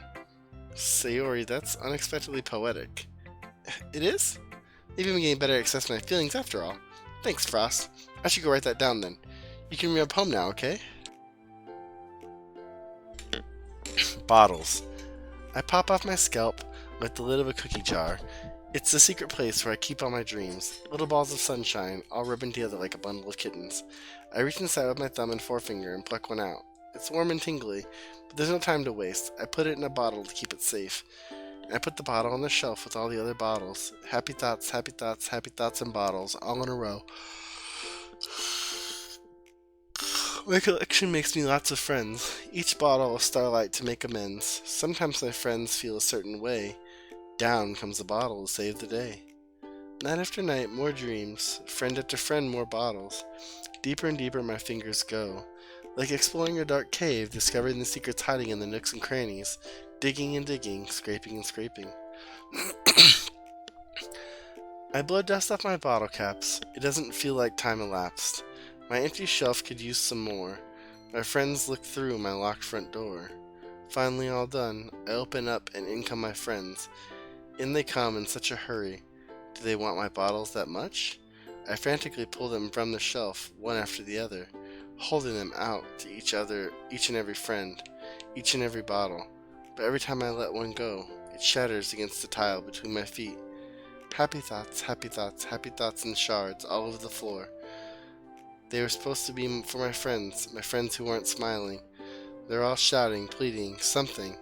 Sayori, that's unexpectedly poetic. It is? Maybe I'm getting better at expressing my feelings after all. Thanks, Frost. I should go write that down then. You can read a poem now, okay? Bottles. I pop off my scalp like the lid of a cookie jar. It's the secret place where I keep all my dreams. Little balls of sunshine, all rubbing together like a bundle of kittens. I reach inside with my thumb and forefinger and pluck one out. It's warm and tingly, but there's no time to waste. I put it in a bottle to keep it safe. And I put the bottle on the shelf with all the other bottles. Happy thoughts, happy thoughts, happy thoughts and bottles, all in a row. My collection makes me lots of friends. Each bottle a starlight to make amends. Sometimes my friends feel a certain way. Down comes the bottle to save the day. Night after night, more dreams. Friend after friend, more bottles. Deeper and deeper my fingers go. Like exploring a dark cave, discovering the secrets hiding in the nooks and crannies. Digging and digging, scraping and scraping. I blow dust off my bottle caps. It doesn't feel like time elapsed. My empty shelf could use some more. My friends look through my locked front door. Finally all done, I open up and in come my friends. In they come in such a hurry. Do they want my bottles that much? I frantically pull them from the shelf, one after the other, holding them out to each and every friend, each and every bottle. But every time I let one go, it shatters against the tile between my feet. Happy thoughts, happy thoughts, happy thoughts in shards all over the floor. They were supposed to be for my friends who aren't smiling. They're all shouting, pleading, something.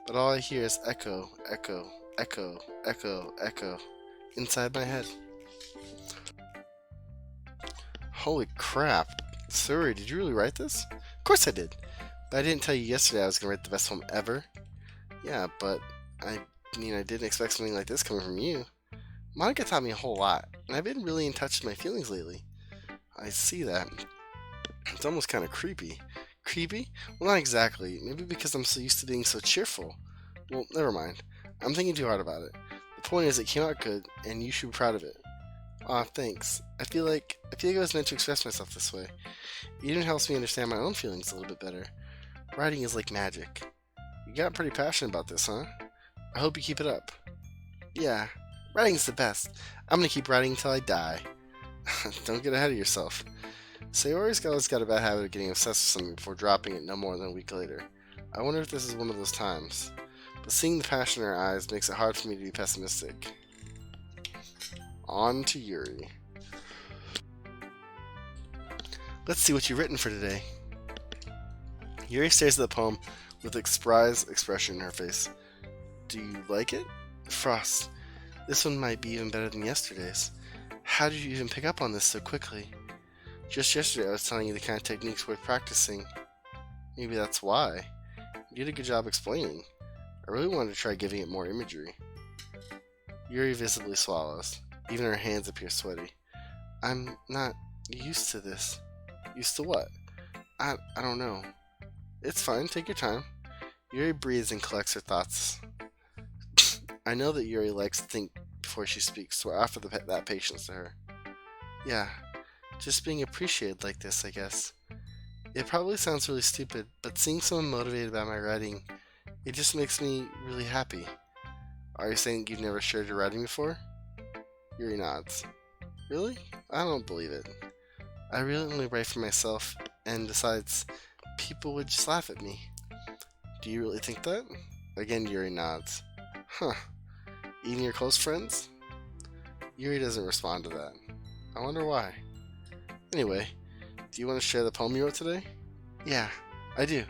But all I hear is echo, echo, echo, echo, echo, inside my head. Holy crap. Sorry, did you really write this? Of course I did. But I didn't tell you yesterday I was going to write the best poem ever. Yeah, but I I didn't expect something like this coming from you. Monica taught me a whole lot, and I've been really in touch with my feelings lately. I see that. It's almost kind of creepy. Creepy? Well, not exactly. Maybe because I'm so used to being so cheerful. Well, never mind. I'm thinking too hard about it. The point is, it came out good, and you should be proud of it. Aw, thanks. I was meant to express myself this way. It even helps me understand my own feelings a little bit better. Writing is like magic. You got pretty passionate about this, huh? I hope you keep it up. Yeah, writing's the best. I'm gonna keep writing until I die. Don't get ahead of yourself. Sayori's always got a bad habit of getting obsessed with something before dropping it no more than a week later. I wonder if this is one of those times. But seeing the passion in her eyes makes it hard for me to be pessimistic. On to Yuri. Let's see what you've written for today. Yuri stares at the poem with a surprised expression in her face. Do you like it? Frost, this one might be even better than yesterday's. How did you even pick up on this so quickly? Just yesterday I was telling you the kind of techniques worth practicing. Maybe that's why. You did a good job explaining. I really wanted to try giving it more imagery. Yuri visibly swallows. Even her hands appear sweaty. I'm not used to this. Used to what? I don't know. It's fine, take your time. Yuri breathes and collects her thoughts. I know that Yuri likes to think before she speaks, so I offer that patience to her. Yeah, just being appreciated like this, I guess. It probably sounds really stupid, but seeing someone motivated by my writing, it just makes me really happy. Are you saying you've never shared your writing before? Yuri nods. Really? I don't believe it. I really only write for myself, and besides, people would just laugh at me. Do you really think that? Again, Yuri nods. Huh. Even your close friends? Yuri doesn't respond to that. I wonder why. Anyway, do you want to share the poem you wrote today? Yeah, I do.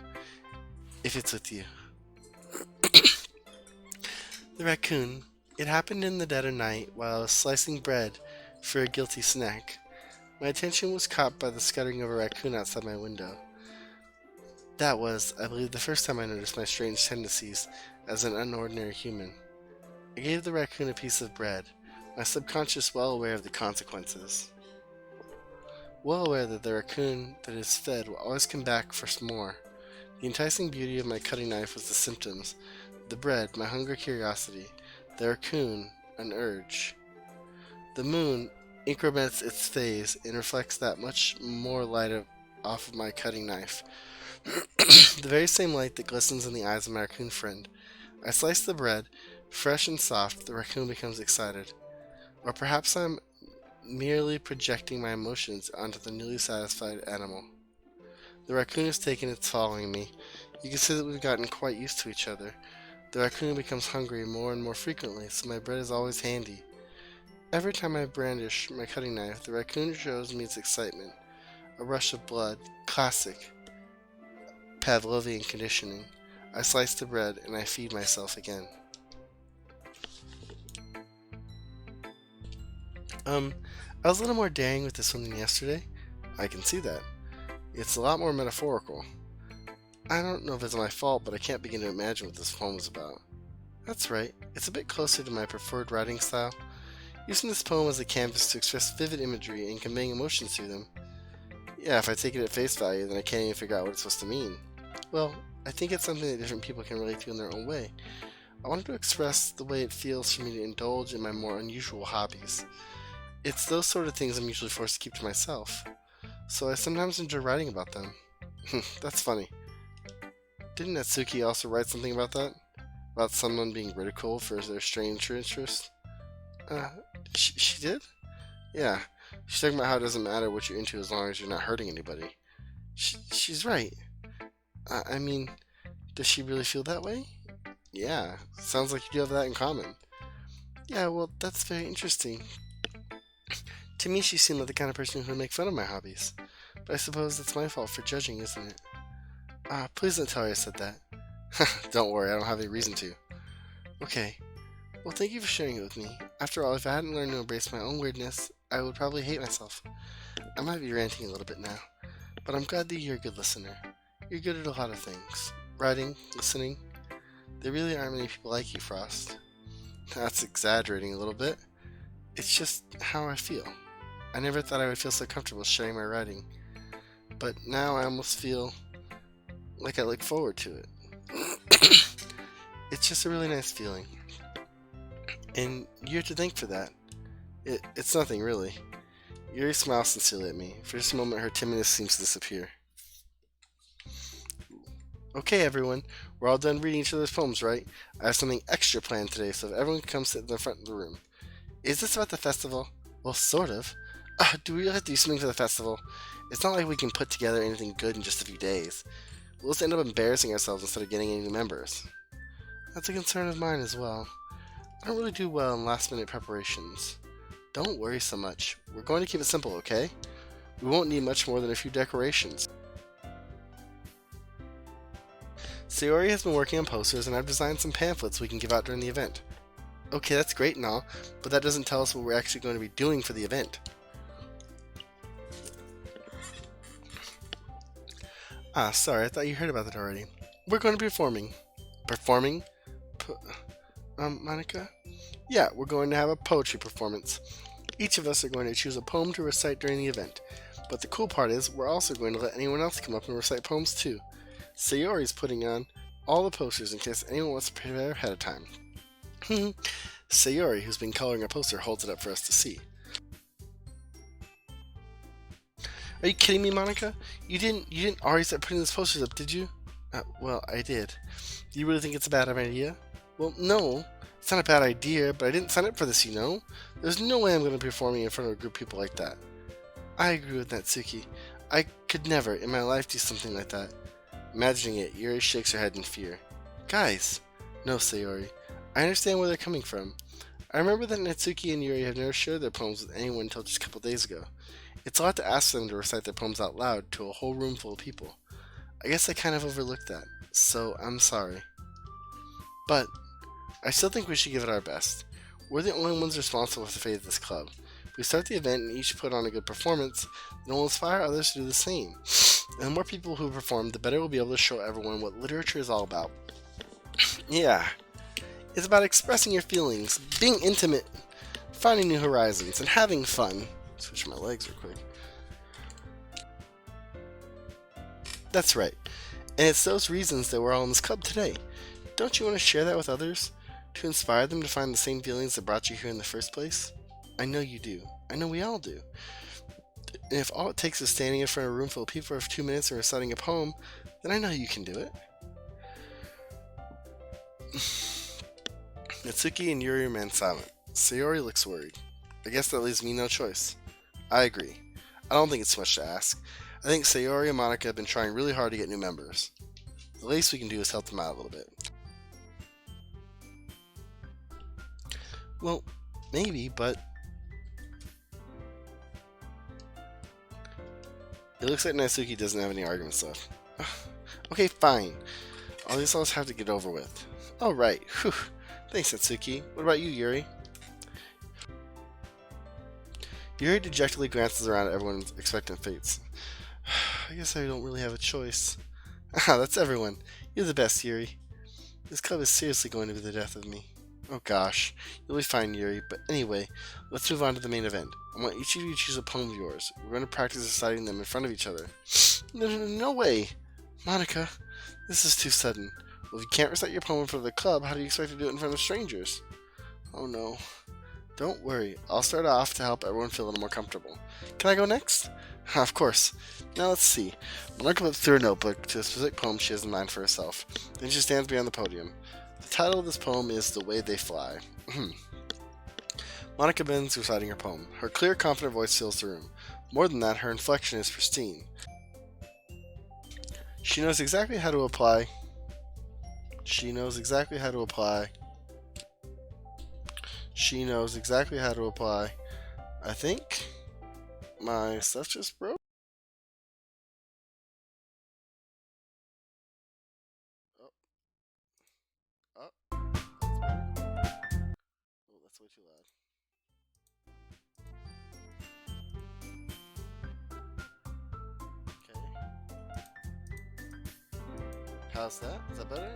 If it's with you. The raccoon. It happened in the dead of night while I was slicing bread for a guilty snack. My attention was caught by the scuttering of a raccoon outside my window. That was, I believe, the first time I noticed my strange tendencies as an unordinary human. I gave the raccoon a piece of bread, my subconscious well aware of the consequences. Well aware that the raccoon that is fed will always come back for some more. The enticing beauty of my cutting knife was the symptoms, the bread, my hunger curiosity, the raccoon, an urge. The moon increments its phase and reflects that much more light off of my cutting knife. The very same light that glistens in the eyes of my raccoon friend. I slice the bread, fresh and soft, the raccoon becomes excited. Or perhaps I'm merely projecting my emotions onto the newly satisfied animal. The raccoon has taken its following me. You can see that we've gotten quite used to each other. The raccoon becomes hungry more and more frequently, so my bread is always handy. Every time I brandish my cutting knife, the raccoon shows me its excitement. A rush of blood. Classic. Pavlovian conditioning. I slice the bread and I feed myself again. I was a little more daring with this one than yesterday. I can see that. It's a lot more metaphorical. I don't know if it's my fault, but I can't begin to imagine what this poem is about. That's right. It's a bit closer to my preferred writing style. Using this poem as a canvas to express vivid imagery and conveying emotions through them. Yeah, if I take it at face value, then I can't even figure out what it's supposed to mean. Well, I think it's something that different people can relate to in their own way. I wanted to express the way it feels for me to indulge in my more unusual hobbies. It's those sort of things I'm usually forced to keep to myself, so I sometimes enjoy writing about them. That's funny. Didn't Natsuki also write something about that? About someone being ridiculed for their strange interest? She did? Yeah, she's talking about how it doesn't matter what you're into as long as you're not hurting anybody. She's right. I mean, does she really feel that way? Yeah, sounds like you do have that in common. Yeah, well, that's very interesting. To me, she seemed like the kind of person who would make fun of my hobbies. But I suppose that's my fault for judging, isn't it? Please don't tell her I said that. Don't worry, I don't have any reason to. Okay. Well, thank you for sharing it with me. After all, if I hadn't learned to embrace my own weirdness, I would probably hate myself. I might be ranting a little bit now. but I'm glad that you're a good listener. You're good at a lot of things. Writing, listening. There really aren't many people like you, Frost. That's exaggerating a little bit. It's just how I feel. I never thought I would feel so comfortable sharing my writing, but now I almost feel like I look forward to it. It's just a really nice feeling. And you're to thank for that. It's nothing, really. Yuri smiles sincerely at me. For just a moment, her timidness seems to disappear. Okay, everyone. We're all done reading each other's poems, right? I have something extra planned today, so if everyone can come sit in the front of the room. Is this about the festival? Well, sort of. Do we really have to do something for the festival? It's not like we can put together anything good in just a few days. We'll just end up embarrassing ourselves instead of getting any new members. That's a concern of mine as well. I don't really do well in last-minute preparations. Don't worry so much. We're going to keep it simple, okay? We won't need much more than a few decorations. Sayori has been working on posters, and I've designed some pamphlets we can give out during the event. Okay, that's great and all, but that doesn't tell us what we're actually going to be doing for the event. Sorry, I thought you heard about that already. We're going to be performing. Performing? Monica? Yeah, we're going to have a poetry performance. Each of us are going to choose a poem to recite during the event. But the cool part is, we're also going to let anyone else come up and recite poems too. Sayori's putting on all the posters in case anyone wants to prepare ahead of time. Sayori, who's been coloring a poster, holds it up for us to see. Are you kidding me, Monica? You didn't already start putting those posters up, did you? Well, I did. Do you really think it's a bad idea? Well, no. It's not a bad idea, but I didn't sign up for this, you know? There's no way I'm going to be performing in front of a group of people like that. I agree with Natsuki. I could never, in my life, do something like that. Imagining it, Yuri shakes her head in fear. Guys! No, Sayori. I understand where they're coming from. I remember that Natsuki and Yuri have never shared their poems with anyone until just a couple days ago. It's a lot to ask them to recite their poems out loud to a whole room full of people. I guess I kind of overlooked that, so I'm sorry. But I still think we should give it our best. We're the only ones responsible for the fate of this club. If we start the event and each put on a good performance, then we'll inspire others to do the same. And the more people who perform, the better we'll be able to show everyone what literature is all about. Yeah. It's about expressing your feelings, being intimate, finding new horizons, and having fun. Switch my legs real quick. That's right. And it's those reasons that we're all in this club today. Don't you want to share that with others? To inspire them to find the same feelings that brought you here in the first place? I know you do. I know we all do. And if all it takes is standing in front of a room full of people for 2 minutes and reciting a poem, then I know you can do it. Natsuki and Yuri remain silent. Sayori looks worried. I guess that leaves me no choice. I agree. I don't think it's much to ask. I think Sayori and Monica have been trying really hard to get new members. The least we can do is help them out a little bit. Well, maybe, but it looks like Natsuki doesn't have any arguments left. Okay, fine. All these I'll just have to get over with. Oh, right. Whew. Thanks, Natsuki. What about you, Yuri? Yuri dejectedly glances around at everyone's expectant fates. I guess I don't really have a choice. That's everyone. You're the best, Yuri. This club is seriously going to be the death of me. Oh gosh, you'll be fine, Yuri, but anyway, let's move on to the main event. I want each of you to choose a poem of yours. We're going to practice reciting them in front of each other. No way! Monica, this is too sudden. Well, if you can't recite your poem in front of the club, how do you expect to do it in front of strangers? Oh no. Don't worry, I'll start off to help everyone feel a little more comfortable. Can I go next? Of course. Now let's see. Monica flips through a notebook to a specific poem she has in mind for herself. Then she stands behind the podium. The title of this poem is The Way They Fly. Monica begins reciting her poem. Her clear, confident voice fills the room. More than that, her inflection is pristine. She knows exactly how to apply. She knows exactly how to apply. I think my stuff just broke. Oh, that's way too loud. Okay. How's that? Is that better?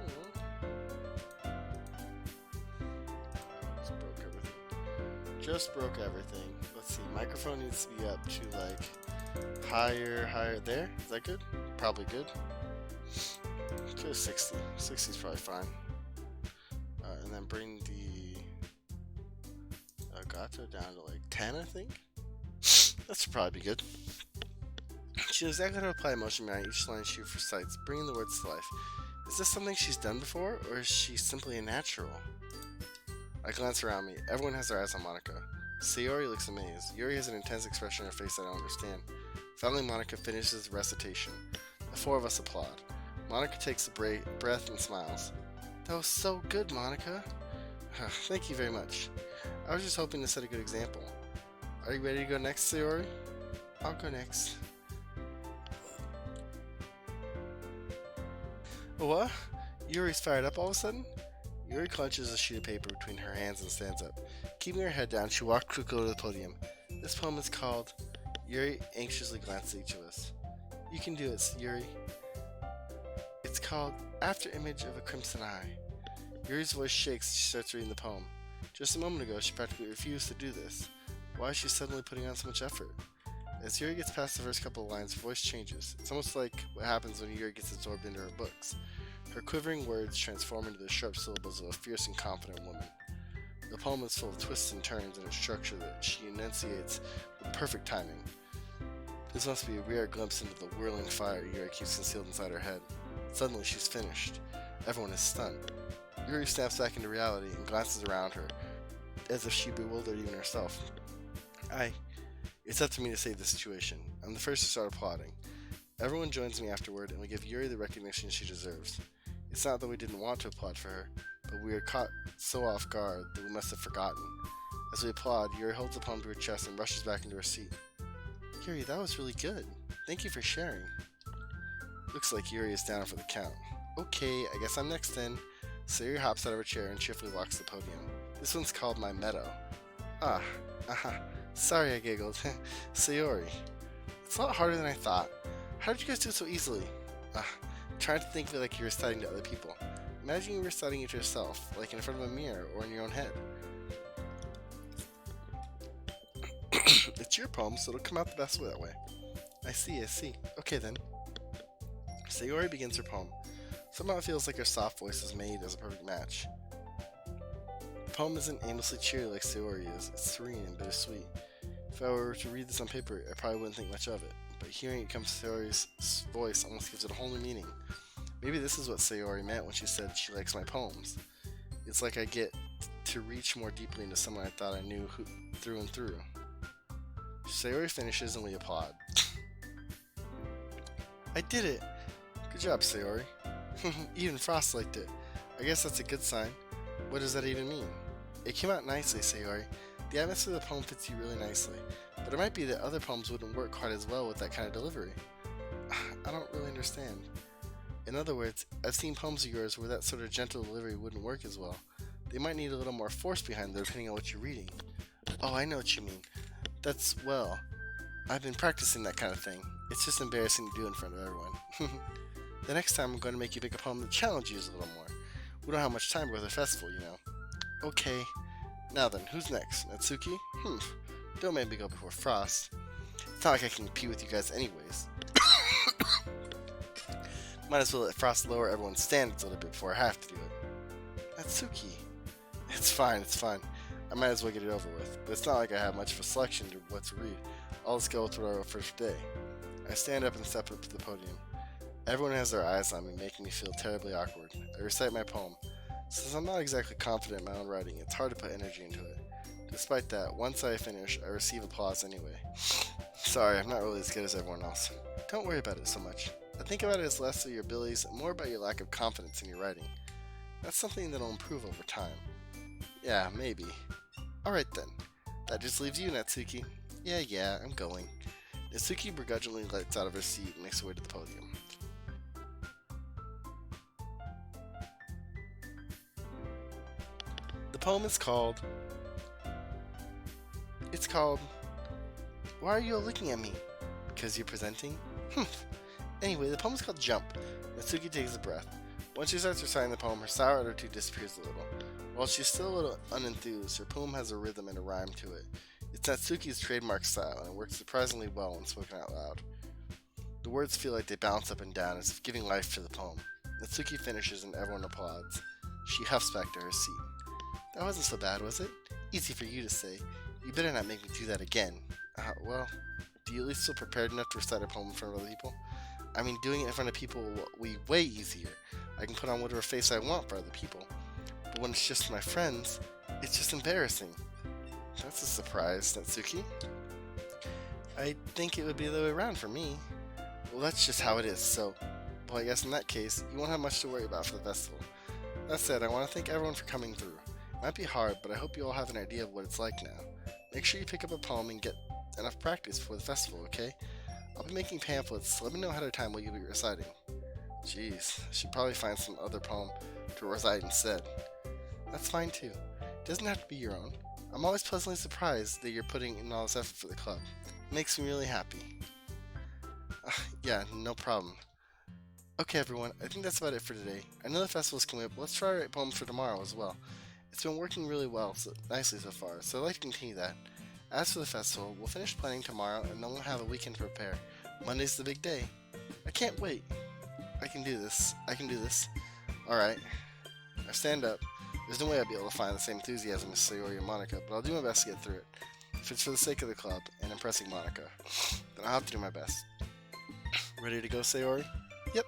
Just broke everything. Let's see. Microphone needs to be up to like higher. There? Is that good? Probably good. Go 60. 60 is probably fine. And then bring the gato down to like 10, I think. That should probably be good. She knows exactly how to apply emotion behind each line she recites, bringing the words to life. Is this something she's done before, or is she simply a natural? I glance around me. Everyone has their eyes on Monica. Sayori looks amazed. Yuri has an intense expression on her face I don't understand. Finally, Monica finishes the recitation. The four of us applaud. Monica takes a breath and smiles. That was so good, Monica. Thank you very much. I was just hoping to set a good example. Are you ready to go next, Sayori? I'll go next. What? Yuri's fired up all of a sudden? Yuri clenches a sheet of paper between her hands and stands up. Keeping her head down, she walks quickly to the podium. This poem is called... Yuri anxiously glances at each of us. You can do it, Yuri. It's called After Image of a Crimson Eye. Yuri's voice shakes as she starts reading the poem. Just a moment ago, she practically refused to do this. Why is she suddenly putting on so much effort? As Yuri gets past the first couple of lines, her voice changes. It's almost like what happens when Yuri gets absorbed into her books. Her quivering words transform into the sharp syllables of a fierce and confident woman. The poem is full of twists and turns in its structure that she enunciates with perfect timing. This must be a rare glimpse into the whirling fire Yuri keeps concealed inside her head. Suddenly, she's finished. Everyone is stunned. Yuri snaps back into reality and glances around her, as if she bewildered even herself. It's up to me to save the situation. I'm the first to start applauding. Everyone joins me afterward, and we give Yuri the recognition she deserves. It's not that we didn't want to applaud for her, but we were caught so off guard that we must have forgotten. As we applaud, Yuri holds the poem to her chest and rushes back into her seat. Yuri, that was really good. Thank you for sharing. Looks like Yuri is down for the count. Okay, I guess I'm next then. Sayori hops out of her chair and cheerfully walks to the podium. This one's called My Meadow. Sorry I giggled. Sayori. It's a lot harder than I thought. How did you guys do it so easily? Trying to think of it like you were reciting to other people. Imagine you were reciting it to yourself, like in front of a mirror or in your own head. It's your poem, so it'll come out the best way that way. I see. Okay then. Sayori begins her poem. Somehow it feels like her soft voice is made as a perfect match. The poem isn't aimlessly cheery like Sayori is. It's serene and bittersweet. If I were to read this on paper, I probably wouldn't think much of it. But hearing it come from Sayori's voice almost gives it a whole new meaning. Maybe this is what Sayori meant when she said she likes my poems. It's like I get to reach more deeply into someone I thought I knew through and through. Sayori finishes and we applaud. I did it! Good job, Sayori. Even Frost liked it. I guess that's a good sign. What does that even mean? It came out nicely, Sayori. The atmosphere of the poem fits you really nicely, but it might be that other poems wouldn't work quite as well with that kind of delivery. I don't really understand. In other words, I've seen poems of yours where that sort of gentle delivery wouldn't work as well. They might need a little more force behind them depending on what you're reading. Oh, I know what you mean. I've been practicing that kind of thing. It's just embarrassing to do in front of everyone. The next time I'm going to make you pick a poem that challenges you a little more. We don't have much time for the festival, you know. Okay. Now then, who's next? Natsuki? Don't make me go before Frost. It's not like I can compete with you guys anyways. Might as well let Frost lower everyone's standards a little bit before I have to do it. Natsuki. It's fine. I might as well get it over with. But it's not like I have much of a selection to what to read. I'll just go with what I wrote first day. I stand up and step up to the podium. Everyone has their eyes on me, making me feel terribly awkward. I recite my poem. Since I'm not exactly confident in my own writing, it's hard to put energy into it. Despite that, once I finish, I receive applause anyway. Sorry, I'm not really as good as everyone else. Don't worry about it so much. I think about it as less of your abilities and more about your lack of confidence in your writing. That's something that'll improve over time. Yeah, maybe. Alright then. That just leaves you, Natsuki. Yeah, I'm going. Natsuki begrudgingly gets out of her seat and makes her way to the podium. The poem is called... Why are you all looking at me? Because you're presenting? Anyway, the poem is called Jump. Natsuki takes a breath. Once she starts reciting the poem, her sour attitude disappears a little. While she's still a little unenthused, her poem has a rhythm and a rhyme to it. It's Natsuki's trademark style, and it works surprisingly well when spoken out loud. The words feel like they bounce up and down as if giving life to the poem. Natsuki finishes and everyone applauds. She huffs back to her seat. That wasn't so bad, was it? Easy for you to say. You better not make me do that again. Well, do you at least feel prepared enough to recite a poem in front of other people? I mean, doing it in front of people will be way easier. I can put on whatever face I want for other people. But when it's just my friends, it's just embarrassing. That's a surprise, Natsuki. I think it would be the other way around for me. Well, that's just how it is, so... Well, I guess in that case, you won't have much to worry about for the festival. That said, I want to thank everyone for coming through. It might be hard, but I hope you all have an idea of what it's like now. Make sure you pick up a poem and get enough practice before the festival, okay? I'll be making pamphlets, so let me know ahead of time what you'll be reciting. Jeez, I should probably find some other poem to recite instead. That's fine too. It doesn't have to be your own. I'm always pleasantly surprised that you're putting in all this effort for the club. It makes me really happy. Yeah, no problem. Okay everyone, I think that's about it for today. I know the festival's coming up, but let's try to write poems for tomorrow as well. It's been working really well, nicely so far, so I'd like to continue that. As for the festival, we'll finish planning tomorrow and then we'll have a weekend to prepare. Monday's the big day. I can't wait. I can do this. Alright. Now stand up. There's no way I'll be able to find the same enthusiasm as Sayori and Monica, but I'll do my best to get through it. If it's for the sake of the club and impressing Monica, then I'll have to do my best. Ready to go, Sayori? Yep.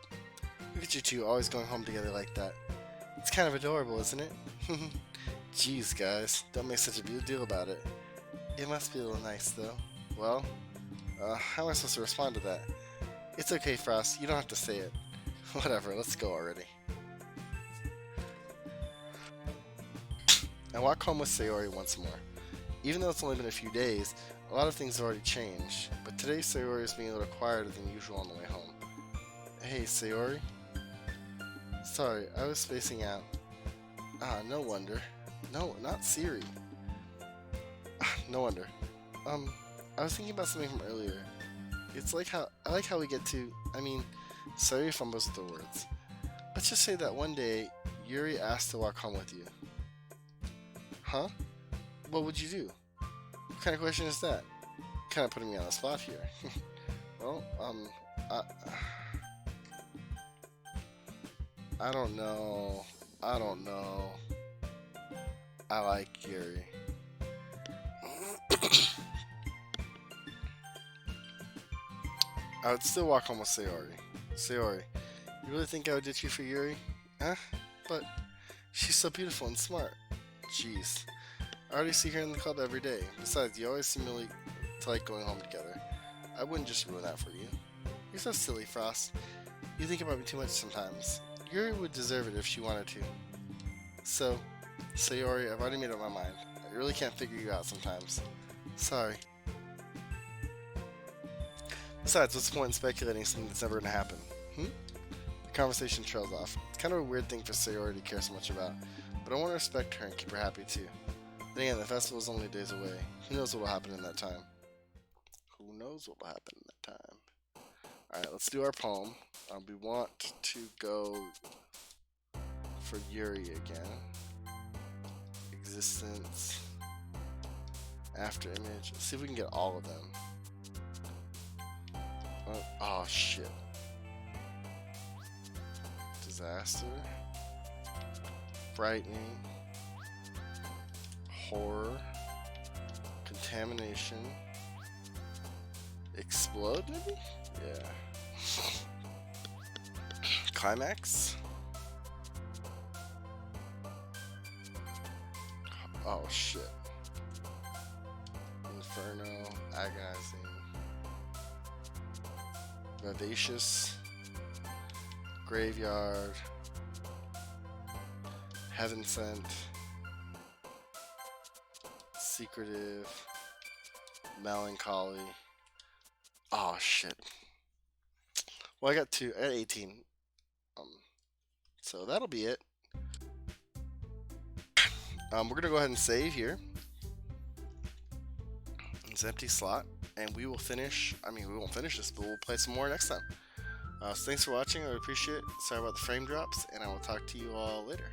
Look at you two always going home together like that. It's kind of adorable, isn't it? Jeez, guys. Don't make such a big deal about it. It must be a little nice, though. Well, how am I supposed to respond to that? It's okay, Frost. You don't have to say it. Whatever, let's go already. I walk home with Sayori once more. Even though it's only been a few days, a lot of things have already changed, but today Sayori is being a little quieter than usual on the way home. Hey, Sayori? Sorry, I was spacing out. No wonder. No, not Siri. No wonder. I was thinking about something from earlier. It's like I like how we get to, Sayori fumbles with the words. Let's just say that one day, Yuri asked to walk home with you. Huh? What would you do? What kind of question is that? Kind of putting me on the spot here. Well, I don't know. I like Yuri. I would still walk home with Sayori. Sayori, you really think I would ditch you for Yuri? Huh? But she's so beautiful and smart. Jeez. I already see her in the club every day. Besides, you always seem really to like going home together. I wouldn't just ruin that for you. You're so silly, Frost. You think about me too much sometimes. Yuri would deserve it if she wanted to. So, Sayori, I've already made up my mind. I really can't figure you out sometimes. Sorry. Besides, what's the point in speculating something that's never going to happen? The conversation trails off. It's kind of a weird thing for Sayori to care so much about, but I want to respect her and keep her happy too. Then again, the festival is only days away. Who knows what will happen in that time? Alright, let's do our poem. We want to go for Yuri again. Existence. After image. Let's see if we can get all of them. Oh shit. Disaster. Frightening. Horror. Contamination. Explode, maybe? Yeah. Climax? Oh shit. Inferno. Agonizing. Vivacious. Graveyard. Heaven Sent. Secretive. Melancholy. Oh shit. Well, I got 18. So that'll be it. We're gonna go ahead and save here. It's an empty slot, and we will finish. We won't finish this, but we'll play some more next time. So thanks for watching. I would appreciate it. Sorry about the frame drops, and I will talk to you all later.